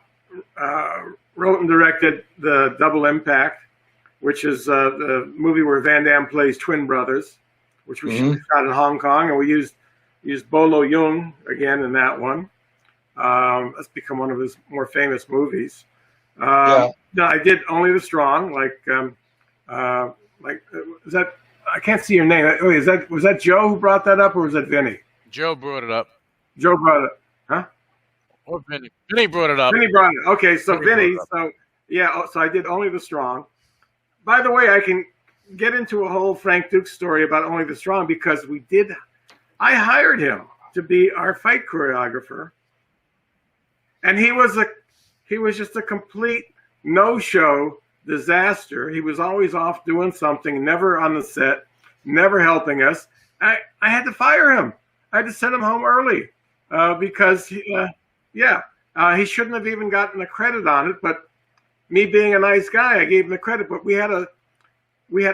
and directed the Double Impact, which is the movie where Van Damme plays twin brothers, which we shot in Hong Kong, and we used Bolo Yeung again in that one. That's become one of his more famous movies. No, I did Only the Strong, is that, I can't see your name. Was that Joe who brought that up, or was that Vinny? Joe brought it up. Joe brought it, huh? Or Vinny. Vinny brought it up. Vinny brought it. Okay, so Vinny. So I did Only the Strong. By the way, I can get into a whole Frank Dukes story about Only the Strong because I hired him to be our fight choreographer, and he was just a complete no-show disaster. He was always off doing something, never on the set, never helping us. I had to fire him. I had to send him home early because he shouldn't have even gotten the credit on it. But me being a nice guy, I gave him the credit. But we had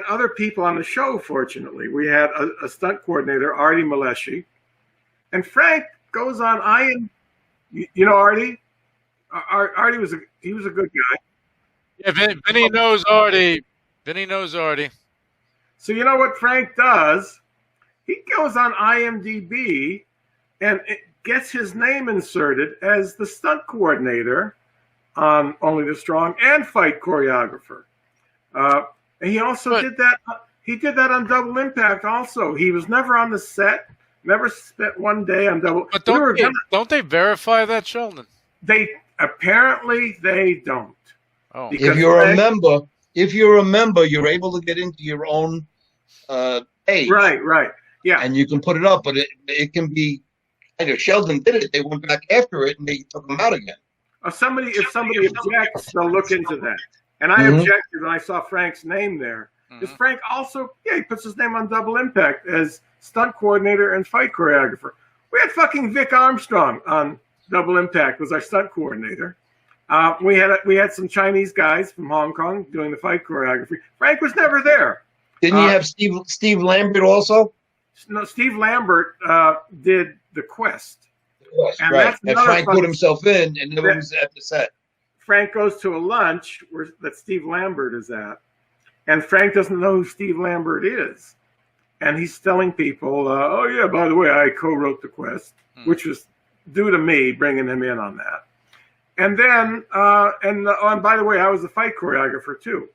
other people on the show. Fortunately, we had a stunt coordinator, Artie Maleshi, and Frank goes on. You know Artie. Artie was a good guy. Yeah, Vinny knows Artie. Vinny knows Artie. So you know what Frank does? He goes on IMDb and it gets his name inserted as the stunt coordinator on Only the Strong and fight choreographer. And he also did that. He did that on Double Impact. Also, he was never on the set. Never spent one day on Double. But don't they verify that, Sheldon? They don't. Oh. If you're a member, you're able to get into your own page. Right. Yeah. And you can put it up, but it can be. If Sheldon did it, they went back after it and they took him out again. If somebody objects, they'll look into that. And I objected when I saw Frank's name there. Because Frank also, he puts his name on Double Impact as stunt coordinator and fight choreographer. We had fucking Vic Armstrong on Double Impact was our stunt coordinator. We had some Chinese guys from Hong Kong doing the fight choreography. Frank was never there. Didn't you have Steve Lambert also? No, Steve Lambert did The Quest. And Frank put himself in, and no one was at the set. Frank goes to a lunch that Steve Lambert is at, and Frank doesn't know who Steve Lambert is. And he's telling people, oh, yeah, by the way, I co-wrote The Quest, which was due to me bringing him in on that. And then, and by the way, I was a fight choreographer too.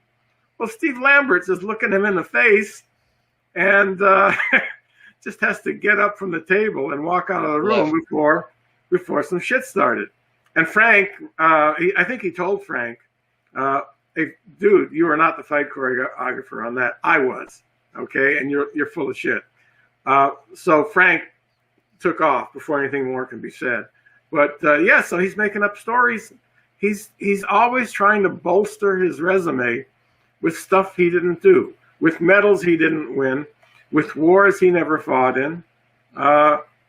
Well, Steve Lambert is looking him in the face and just has to get up from the table and walk out of the room before some shit started. And Frank, I think he told Frank, hey, dude, you are not the fight choreographer on that. I was, okay? And you're full of shit. So Frank took off before anything more can be said. But so he's making up stories. He's always trying to bolster his resume with stuff he didn't do, with medals he didn't win, with wars he never fought in.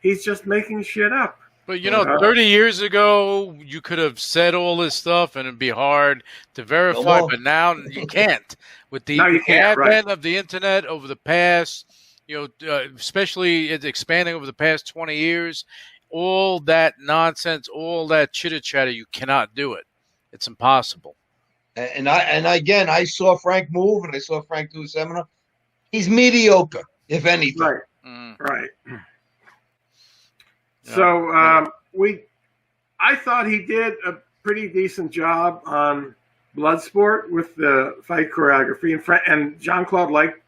He's just making shit up. But 30 years ago, you could have said all this stuff, and it'd be hard to verify. But now you can't. With the advent of the internet over the past, especially it's expanding over the past 20 years. All that nonsense, all that chitter-chatter, you cannot do it. It's impossible. And I saw Frank move, and I saw Frank do a seminar. He's mediocre, if anything. Right. So I thought he did a pretty decent job on Bloodsport with the fight choreography, and Jean-Claude liked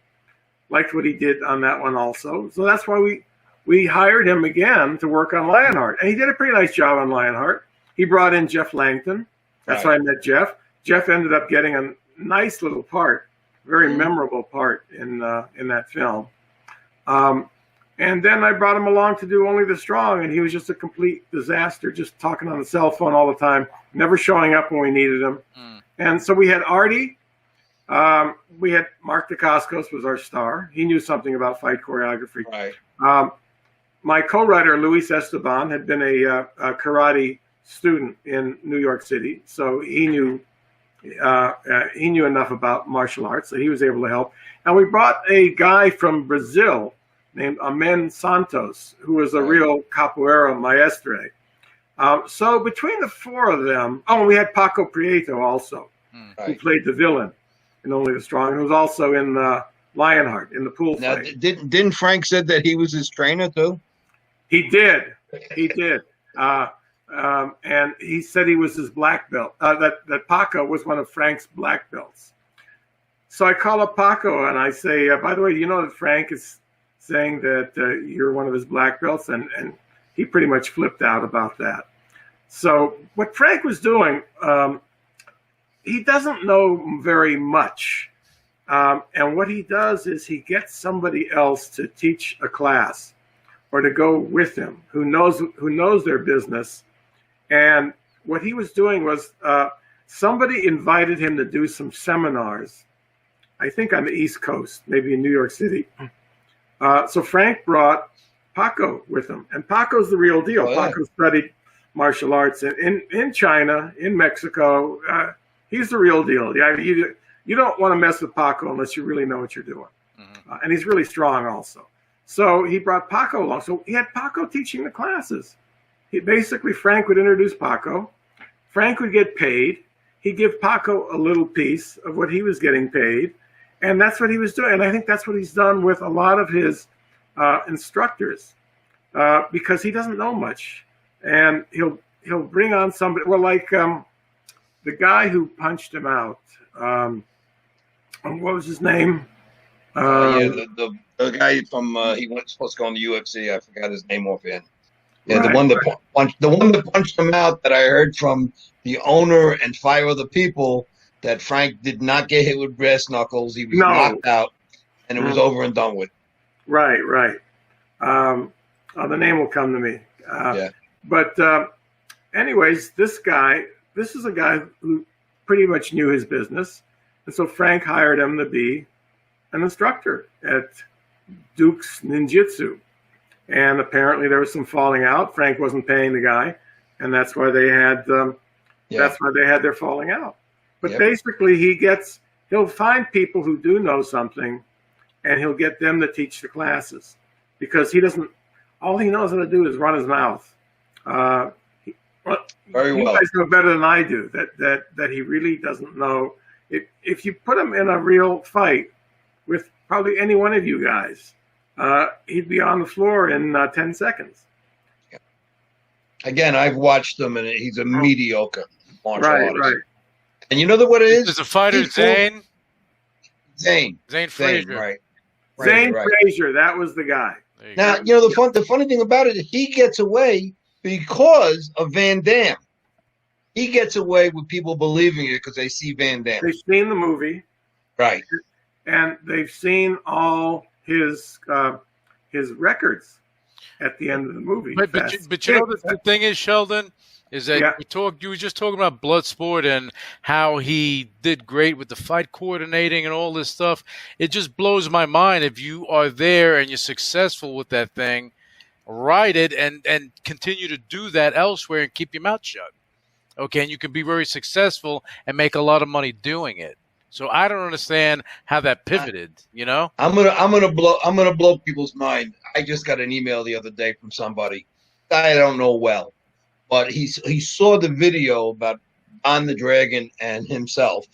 what he did on that one also. So that's why we hired him again to work on Lionheart. And he did a pretty nice job on Lionheart. He brought in Jeff Langton. That's how I met Jeff. Jeff ended up getting a nice little part, very memorable part in that film. And then I brought him along to do Only the Strong, and he was just a complete disaster, just talking on the cell phone all the time, never showing up when we needed him. And so we had Artie. We had Mark Dacascos was our star. He knew something about fight choreography. Right. my co-writer Luis Esteban had been a karate student in New York City, so he knew enough about martial arts that he was able to help. And we brought a guy from Brazil named Amen Santos, who was a real capoeira maestre. So between the four of them, and we had Paco Prieto also, who played the villain in Only the Strong, and who was also in Lionheart in the pool fight. Didn't Frank said that he was his trainer too? He did. And he said he was his black belt. That Paco was one of Frank's black belts. So I call up Paco and I say, by the way, you know that Frank is saying that you're one of his black belts? And he pretty much flipped out about that. So what Frank was doing, he doesn't know very much. And what he does is he gets somebody else to teach a class or to go with him who knows their business. And what he was doing was somebody invited him to do some seminars, I think on the East Coast, maybe in New York City. So Frank brought Paco with him. And Paco's the real deal. Paco studied martial arts in China, in Mexico. He's the real deal. You don't want to mess with Paco unless you really know what you're doing. And he's really strong also. So he brought Paco along. So he had Paco teaching the classes. Frank would introduce Paco. Frank would get paid. He'd give Paco a little piece of what he was getting paid. And that's what he was doing. And I think that's what he's done with a lot of his instructors because he doesn't know much. And he'll bring on somebody, well, like the guy who punched him out. What was his name? The guy from he was supposed to go on the UFC. I forgot his name offhand. Yeah, right, the one that punched him out that I heard from the owner and 5 other people that Frank did not get hit with brass knuckles. He was knocked out, and it was over and done with. Right. The name will come to me. But anyways, this is a guy who pretty much knew his business. And so Frank hired him to be an instructor at Duke's Ninjutsu. And apparently there was some falling out. Frank wasn't paying the guy, and that's why they had their falling out. But basically he'll find people who do know something, and he'll get them to teach the classes because all he knows how to do is run his mouth. Very well. You guys know better than I do that he really doesn't know. If you put him in a real fight with probably any one of you guys, he'd be on the floor in 10 seconds. Again, I've watched him, and he's a mediocre martial artist. Right. And you know what it is? There's a fighter, Zane Frazier. Right. Zane Frazier, that was the guy. Now, the funny thing about it is he gets away because of Van Damme. He gets away with people believing it because they see Van Damme. They've seen the movie. Right. And they've seen all his records at the end of the movie. But you know the thing is, Sheldon, is that you were just talking about Bloodsport and how he did great with the fight coordinating and all this stuff. It just blows my mind. If you are there and you're successful with that thing, write it and continue to do that elsewhere and keep your mouth shut. Okay, and you can be very successful and make a lot of money doing it. So I don't understand how that pivoted. I'm gonna blow people's mind. I just got an email the other day from somebody I don't know well, but he saw the video about Don the Dragon and himself,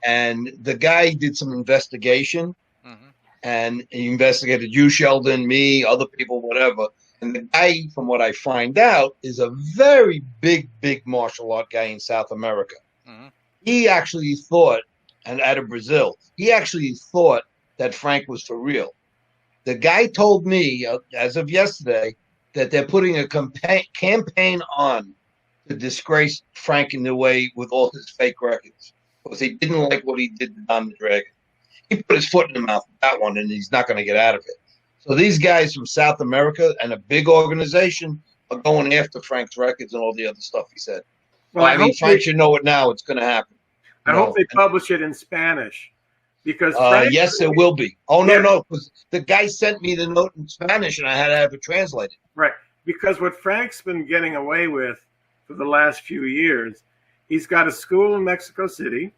and the guy did some investigation, and he investigated you, Sheldon, me, other people, whatever. And the guy, from what I find out, is a very big martial art guy in South America. He actually thought, and out of Brazil, he actually thought that Frank was for real. The guy told me, as of yesterday, that they're putting a campaign on to disgrace Frank in the way with all his fake records because he didn't like what he did to Don the Dragon. He put his foot in the mouth with that one, and he's not going to get out of it. So these guys from South America and a big organization are going after Frank's records and all the other stuff he said. Well, I mean, Frank should know it now. It's going to happen. I hope they publish it in Spanish Because Frank, yes, there will be. Oh, no, Yeah. no, because the guy sent me the note in Spanish, and I had to have it translated. right? Because what Frank's been getting away with for the last few years, he's got a school in Mexico City,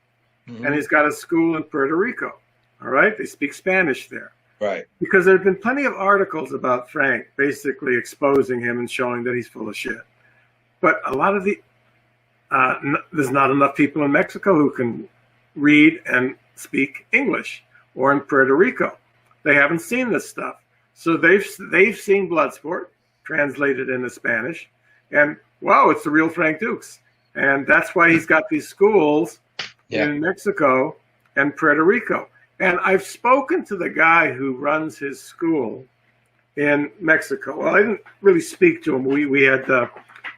and he's got a school in Puerto Rico. All right, they speak Spanish there. Right. Because there have been plenty of articles about Frank basically exposing him and showing that he's full of shit. But a lot of there's not enough people in Mexico who can read and speak English, or in Puerto Rico. They haven't seen this stuff. So they've seen Bloodsport translated into Spanish, and wow, it's the real Frank Dukes. And that's why he's got these schools in Mexico and Puerto Rico. And I've spoken to the guy who runs his school in Mexico. Well, I didn't really speak to him. We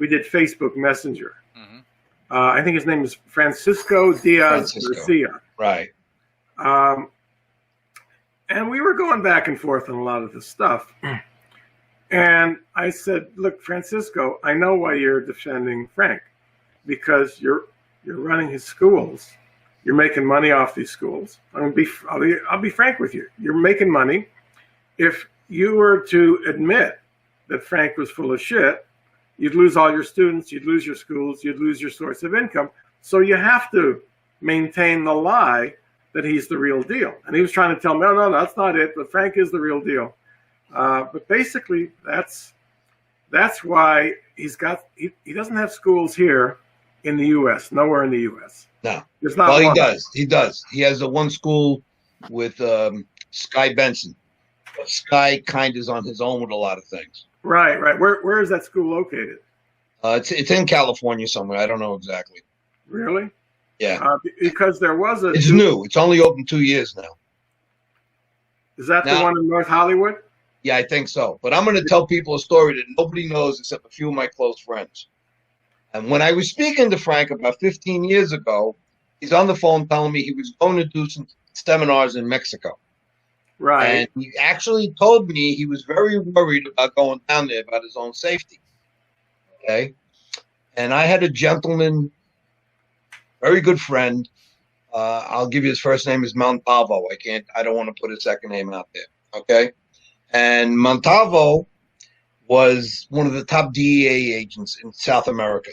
did Facebook Messenger. I think his name is Francisco Diaz Garcia. Right. And we were going back and forth on a lot of this stuff. And I said, look, Francisco, I know why you're defending Frank, because you're running his schools. You're making money off these schools. I'll be frank with you. You're making money. If you were to admit that Frank was full of shit, you'd lose all your students, you'd lose your schools, you'd lose your source of income. So you have to maintain the lie that he's the real deal. And he was trying to tell me, no, that's not it, but Frank is the real deal. But basically, that's why he doesn't have schools here in the U.S., nowhere in the U.S. No. There's not Well, one. he does. He has the one school with Sky Benson. But Sky kind of is on his own with a lot of things. Right. Where is that school located? It's in California somewhere. I don't know exactly. Really? Yeah. Because there was It's new. It's only open 2 years now. Is that the one in North Hollywood? Yeah, I think so. But I'm going to tell people a story that nobody knows except a few of my close friends. And when I was speaking to Frank about 15 years ago, he's on the phone telling me he was going to do some seminars in Mexico. Right. And he actually told me he was very worried about going down there about his own safety. Okay. And I had a gentleman, very good friend. I'll give you his first name is Montalvo. I don't want to put his second name out there. Okay. And Montalvo was one of the top DEA agents in South America.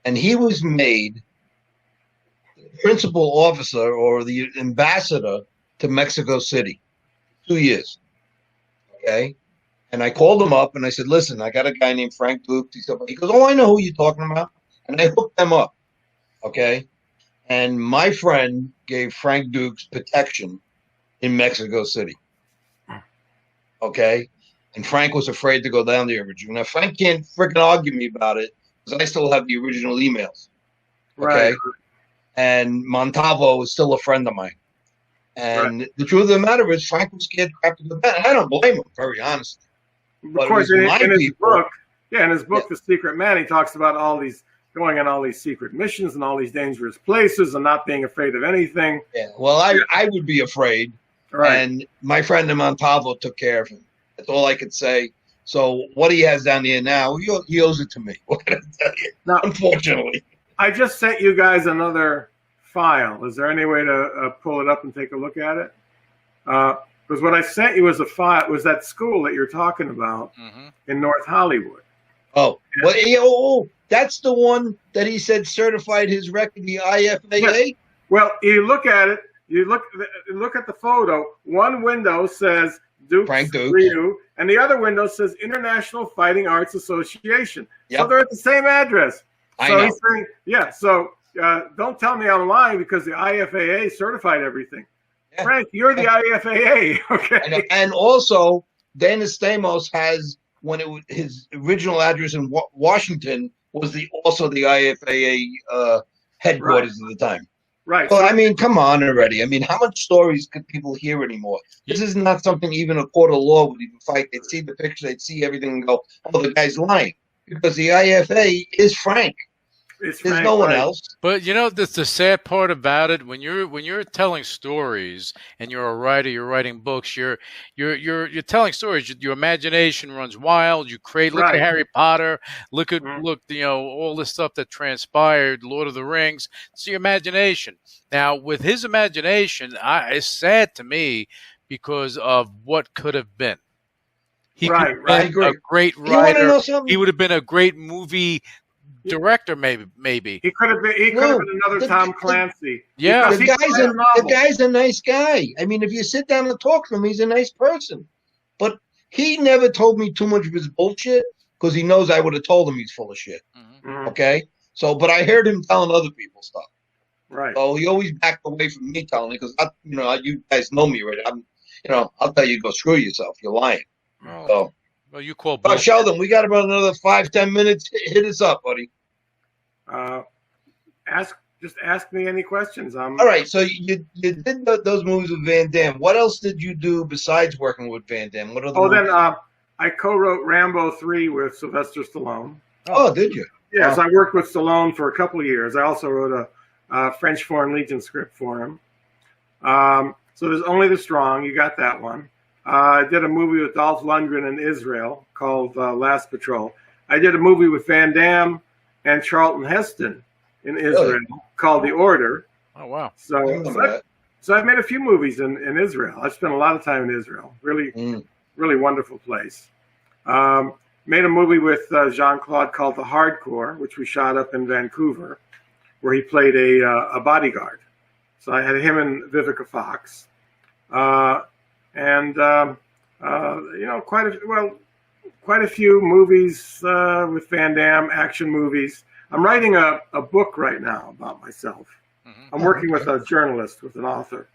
And he was made the principal officer or the ambassador to Mexico City. 2 years. Okay. And I called him up and I said, listen, I got a guy named Frank Dukes. He goes, oh, I know who you're talking about. And I hooked them up. Okay. And my friend gave Frank Dukes protection in Mexico City. Okay. And Frank was afraid to go down there with you. Now, Frank can't freaking argue me about it because I still have the original emails. Okay. Right. And Montalvo is still a friend of mine. And the truth of the matter is, Frank was scared crap to go down. I don't blame him, very honest. Of course, in his book, The Secret Man, he talks about going on all these secret missions and all these dangerous places and not being afraid of anything. Yeah. Well, I would be afraid. Right. And my friend in Montalvo took care of him. That's all I could say. So what he has down there now, he owes it to me. What can I tell you? Now, unfortunately. I just sent you guys another file. Is there any way to pull it up and take a look at it? Because what I sent you was a file. Was that school that you're talking about in North Hollywood? Oh, well, that's the one that he said certified his record, the IFAA. Yes. Well, you look at it. You look at the photo. One window says Dukes Frank Dukes, Ryu, and the other window says International Fighting Arts Association. Yep. So they're at the same address. I know. He's saying, yeah. So don't tell me I'm lying because the IFAA certified everything. Yeah. Frank, you're the IFAA. Okay. I know. And also, Dana Stamos has his original address in Washington was also the IFAA headquarters at the time. Right. Well, I mean, come on already. I mean, how much stories could people hear anymore? This is not something even a court of law would even fight. They'd see the picture, they'd see everything and go, oh, the guy's lying. Because the IFA is Frank. It's There's Frank no one White. else. But you know, that's the sad part about it. When you're telling stories and you're a writer, you're writing books, you're telling stories. Your imagination runs wild. You create. Look at Right. Harry Potter. Look, Mhm. you know, all this stuff that transpired. Lord of the Rings. It's your imagination. Now, with his imagination, it's sad to me because of what could have been. He could have I been agree. a great You want to writer. know something? He would have been a great movie director, maybe. He could have been. He could have been another the- Tom the- Clancy. Yeah. Because The he wrote a the novel. guy's a nice guy. I mean, if you sit down and talk to him, he's a nice person. But he never told me too much of his bullshit because he knows I would have told him he's full of shit. Mhm. Okay? So, but I heard him telling other people stuff. Right. So he always backed away from me telling it because, you know, you guys know me already. I'll tell you, go screw yourself. You're lying. Oh. So, Well, you call but bullshit. Sheldon, we got about another 5-10 minutes. Hit us up, buddy. Just ask me any questions. All right, so you did those movies with Van Damme. What else did you do besides working with Van Damme? What other Then movies? I co-wrote Rambo 3 with Sylvester Stallone. Oh, did you? Yes, I worked with Stallone for a couple of years. I also wrote a French Foreign Legion script for him. So there's Only the Strong. You got that one. I did a movie with Dolph Lundgren in Israel called Last Patrol. I did a movie with Van Damme and Charlton Heston in Israel called The Order. Oh, wow. I remember that. So I've made a few movies in Israel. I've spent a lot of time in Israel. Really, really wonderful place. Made a movie with Jean-Claude called The Hardcore, which we shot up in Vancouver, where he played a bodyguard. So I had him and Vivica Fox. You know, quite a few movies with Van Damme, action movies. I'm writing a book right now about myself. I'm working with a journalist, with an author,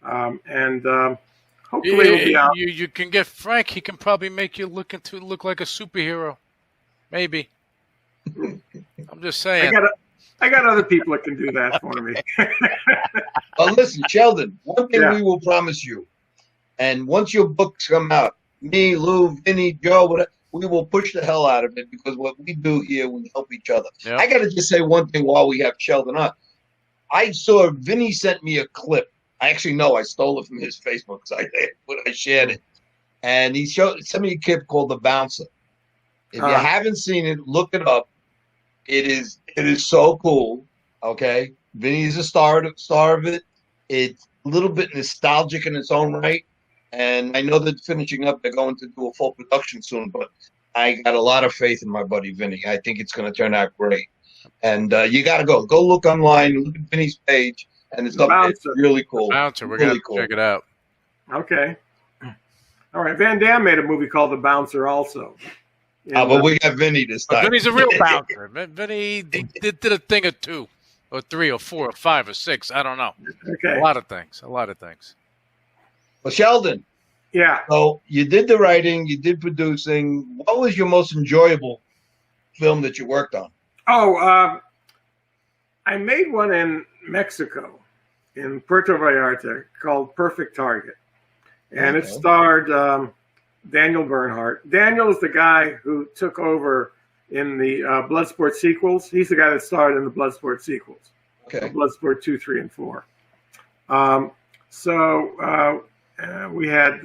hopefully it'll be out. You can get Frank. He can probably make you look like a superhero. Maybe. I'm just saying. I got other people that can do that for me. Well, listen, Sheldon, one thing Yeah. we will promise you, and once your books come out, me, Lou, Vinny, Joe, whatever, we will push the hell out of it because what we do here, we help each other. Yeah. I got to just say one thing while we have Sheldon on. I saw Vinny sent me a clip. I actually know I stole it from his Facebook site, but I shared it. And he sent me a clip called The Bouncer. If you haven't seen it, look it up. It is so cool. Okay, Vinny's a star of it. It's a little bit nostalgic in its own right, and I know that finishing up, they're going to do a full production soon. But I got a lot of faith in my buddy Vinny. I think it's going to turn out great. And you got to go look online, look at Vinny's page, and it's really cool. Bouncer. We're really gonna check it out. Okay. All right. Van Damme made a movie called The Bouncer also. But we got Vinny this time. Vinny's a real bouncer. Vinny did a thing or two, or three, or four, or five, or six. I don't know. Okay. A lot of things. Well, Sheldon, Yeah. so you did the writing, you did producing. What was your most enjoyable film that you worked on? Oh, I made one in Mexico, in Puerto Vallarta, called Perfect Target. And it starred Daniel Bernhardt. Daniel is the guy who took over in the Bloodsport sequels. He's the guy that starred in the Bloodsport sequels. Okay. Bloodsport 2, 3, and 4. We had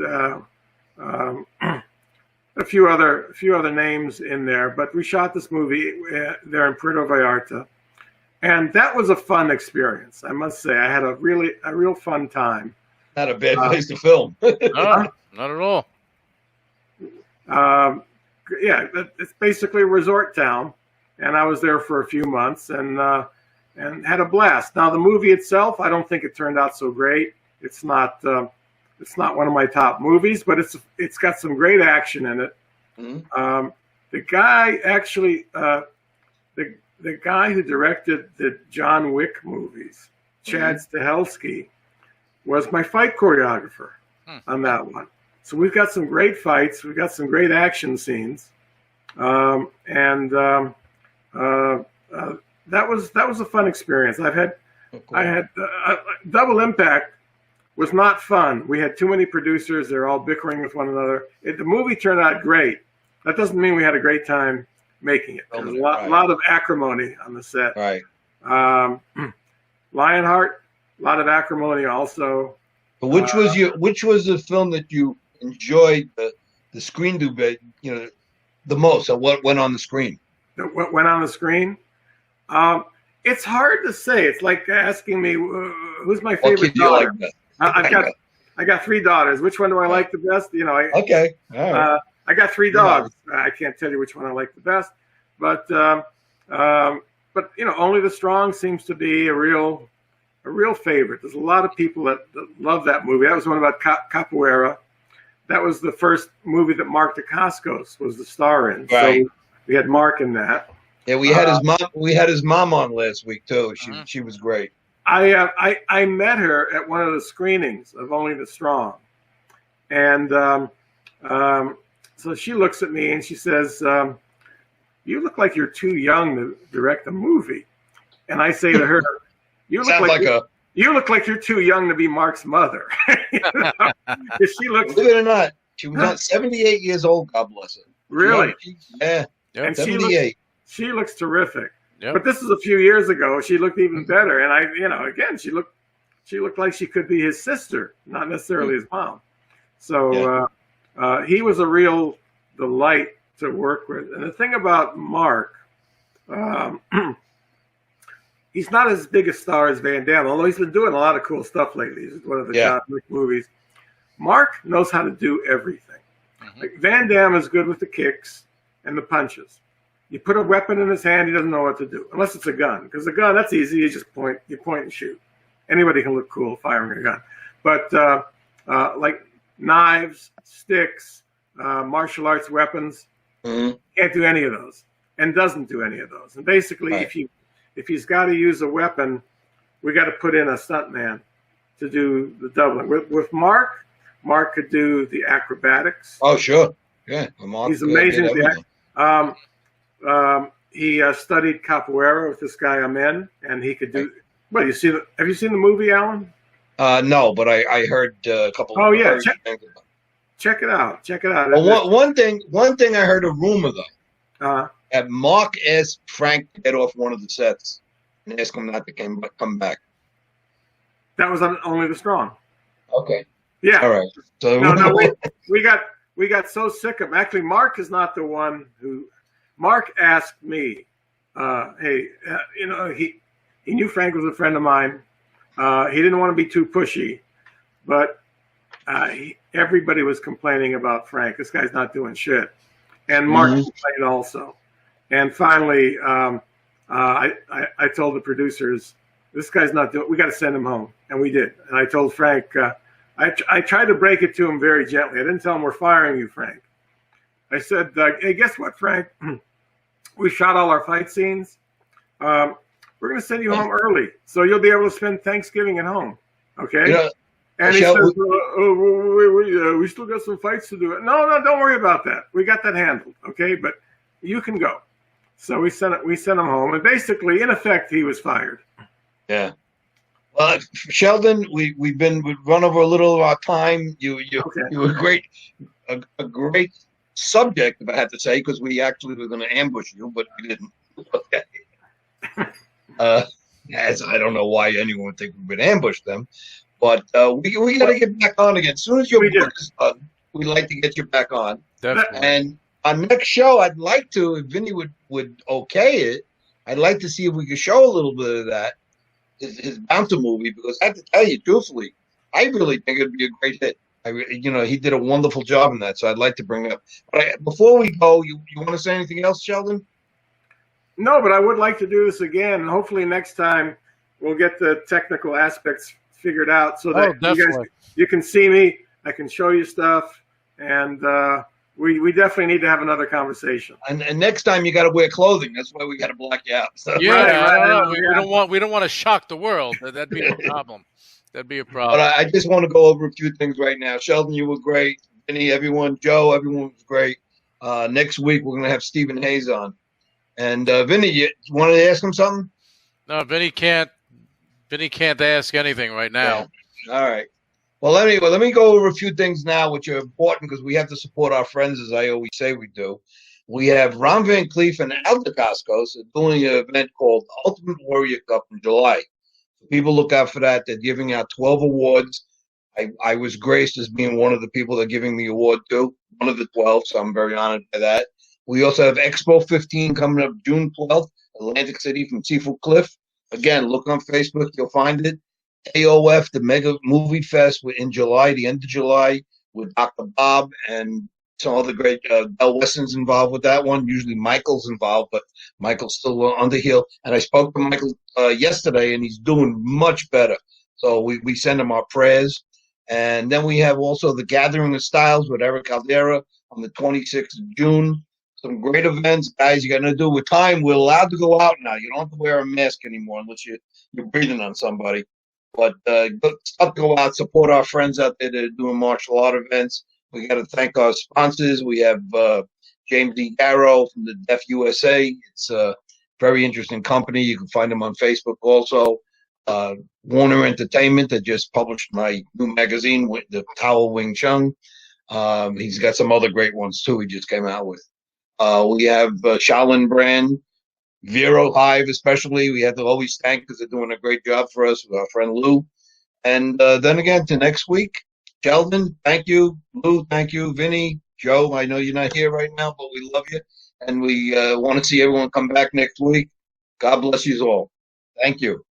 a few other names in there, but we shot this movie there in Puerto Vallarta, and that was a fun experience. I must say, I had a real fun time. Not a bad place to film. No, not at all. Yeah, it's basically a resort town, and I was there for a few months and had a blast. Now, the movie itself, I don't think it turned out so great. It's not one of my top movies, but it's got some great action in it. Mm-hmm. The guy actually, the guy who directed the John Wick movies, Chad Stahelski, was my fight choreographer on that one. So we've got some great fights. We've got some great action scenes, that was a fun experience. I had Double Impact was not fun. We had too many producers. They're all bickering with one another. The movie turned out great. That doesn't mean we had a great time making it. There's a Right. lot of acrimony on the set. Right. Lionheart, a lot of acrimony also. But which was the film that you enjoyed the screen debate, the most? So what went on the screen? What went on the screen? It's hard to say. It's like asking me who's my What favorite kid do you like daughter. best? I got 3 daughters. Which one do I like the best? Okay. All right. I got 3 dogs. I can't tell you which one I like the best, but Only the Strong seems to be a real favorite. There's a lot of people that love that movie. That was one about capoeira. That was the first movie that Mark Dacascos was the star in. Right. So we had Mark in that. Yeah, we had his mom. We had his mom on last week too. She was great. I met her at one of the screenings of Only the Strong, and so she looks at me and she says, "You look like you're too young to direct a movie." And I say to her, "You look like you're too young to be Mark's mother." She looks. Believe it or not, she was not 78 years old. God bless her. Really? Yeah. Yep. And 78. she looks terrific. Yep. But this is a few years ago. She looked even better. And again, she looked like she could be his sister, not necessarily his mom. So he was a real delight to work with. And the thing about Mark, he's not as big a star as Van Damme, although he's been doing a lot of cool stuff lately. He's one of the John Wick movies. Mark knows how to do everything. Like Van Damme is good with the kicks and the punches. You put a weapon in his hand, he doesn't know what to do, unless it's a gun. Because a gun, that's easy. You just point and shoot. Anybody can look cool firing a gun. But like knives, sticks, martial arts weapons, can't do any of those, and doesn't do any of those. And basically, if he's got to use a weapon, we got to put in a stuntman to do the doubling. With Mark could do the acrobatics. Oh, sure. Yeah. He's amazing at the he studied capoeira with this guy Amen, and he could do. Well, have you seen the movie, Alan? No, but I heard a couple. Oh yeah, check it out. Check it out. Well, one thing I heard a rumor though. That Mark asked Frank to get off one of the sets and asked him not to come back. That was on Only the Strong. Okay. Yeah. All right. So no, we got so sick of. Actually, Mark is not the one who. Mark asked me, "Hey, he knew Frank was a friend of mine. He didn't want to be too pushy, but everybody was complaining about Frank. This guy's not doing shit." And Mark complained also. And finally, I told the producers, "This guy's not doing. We got to send him home," and we did. And I told Frank, I tried to break it to him very gently. I didn't tell him we're firing you, Frank. I said, "Hey, guess what, Frank? We shot all our fight scenes. We're going to send you home early, so you'll be able to spend Thanksgiving at home, okay?" Yeah. And he says, we still got some fights to do. No, don't worry about that. We got that handled, okay? But you can go. So we sent him home, and basically, in effect, he was fired. Yeah. Well, Sheldon, we've run over a little of our time. You were a great subject, if I had to say, because we actually were going to ambush you, but we didn't. Okay. As I don't know why anyone would think we would ambush them, but we got to get back on again. As soon as your book is done, we'd like to get you back on. Definitely. And our next show, I'd like to, if Vinny would okay it, I'd like to see if we could show a little bit of that, his Bouncer movie, because I have to tell you truthfully, I really think it'd be a great hit. He did a wonderful job in that, so I'd like to bring it up. But before we go, you want to say anything else, Sheldon? No, but I would like to do this again. Hopefully next time we'll get the technical aspects figured out so that you can see me, I can show you stuff, and we definitely need to have another conversation. And next time you got to wear clothing. That's why we got to block you out. So. Right. We don't want to shock the world. That'd be a problem. That'd be a problem. But I just want to go over a few things right now. Sheldon, you were great. Vinny, everyone, Joe, everyone was great. Next week we're going to have Stephen Hayes on. And Vinny, you wanted to ask him something? No, Vinny can't ask anything right now. Yeah. All right. Well, let me go over a few things now, which are important because we have to support our friends, as I always say we do. We have Ron Van Cleef and Al DeCascos doing an event called Ultimate Warrior Cup in July. People look out for that. They're giving out 12 awards. I was graced as being one of the people they're giving the award to, one of the 12, so I'm very honored by that. We also have Expo 15 coming up June 12th, Atlantic City from Seafood Cliff. Again, look on Facebook, you'll find it. AOF, the Mega Movie Fest, in July, the end of July, with Dr. Bob and some other great Del Weston's involved with that one. Usually Michael's involved, but Michael's still on the heel. And I spoke to Michael yesterday, and he's doing much better. So we send him our prayers. And then we have also the Gathering of Styles with Eric Caldera on the 26th of June. Some great events, guys. You got to do with time. We're allowed to go out now. You don't have to wear a mask anymore unless you're breathing on somebody. But go out, support our friends out there that are doing martial art events. We got to thank our sponsors. We have James E. Garrow from the Deaf USA. It's a very interesting company. You can find them on Facebook also. Warner Entertainment that just published my new magazine, The Tao Wing Chun. He's got some other great ones too. He just came out with. We have Shaolin Brand, Vero Hive, especially. We have to always thank because they're doing a great job for us with our friend Lou. And then again to next week, Sheldon, thank you. Lou, thank you. Vinny, Joe, I know you're not here right now, but we love you. And we want to see everyone come back next week. God bless you all. Thank you.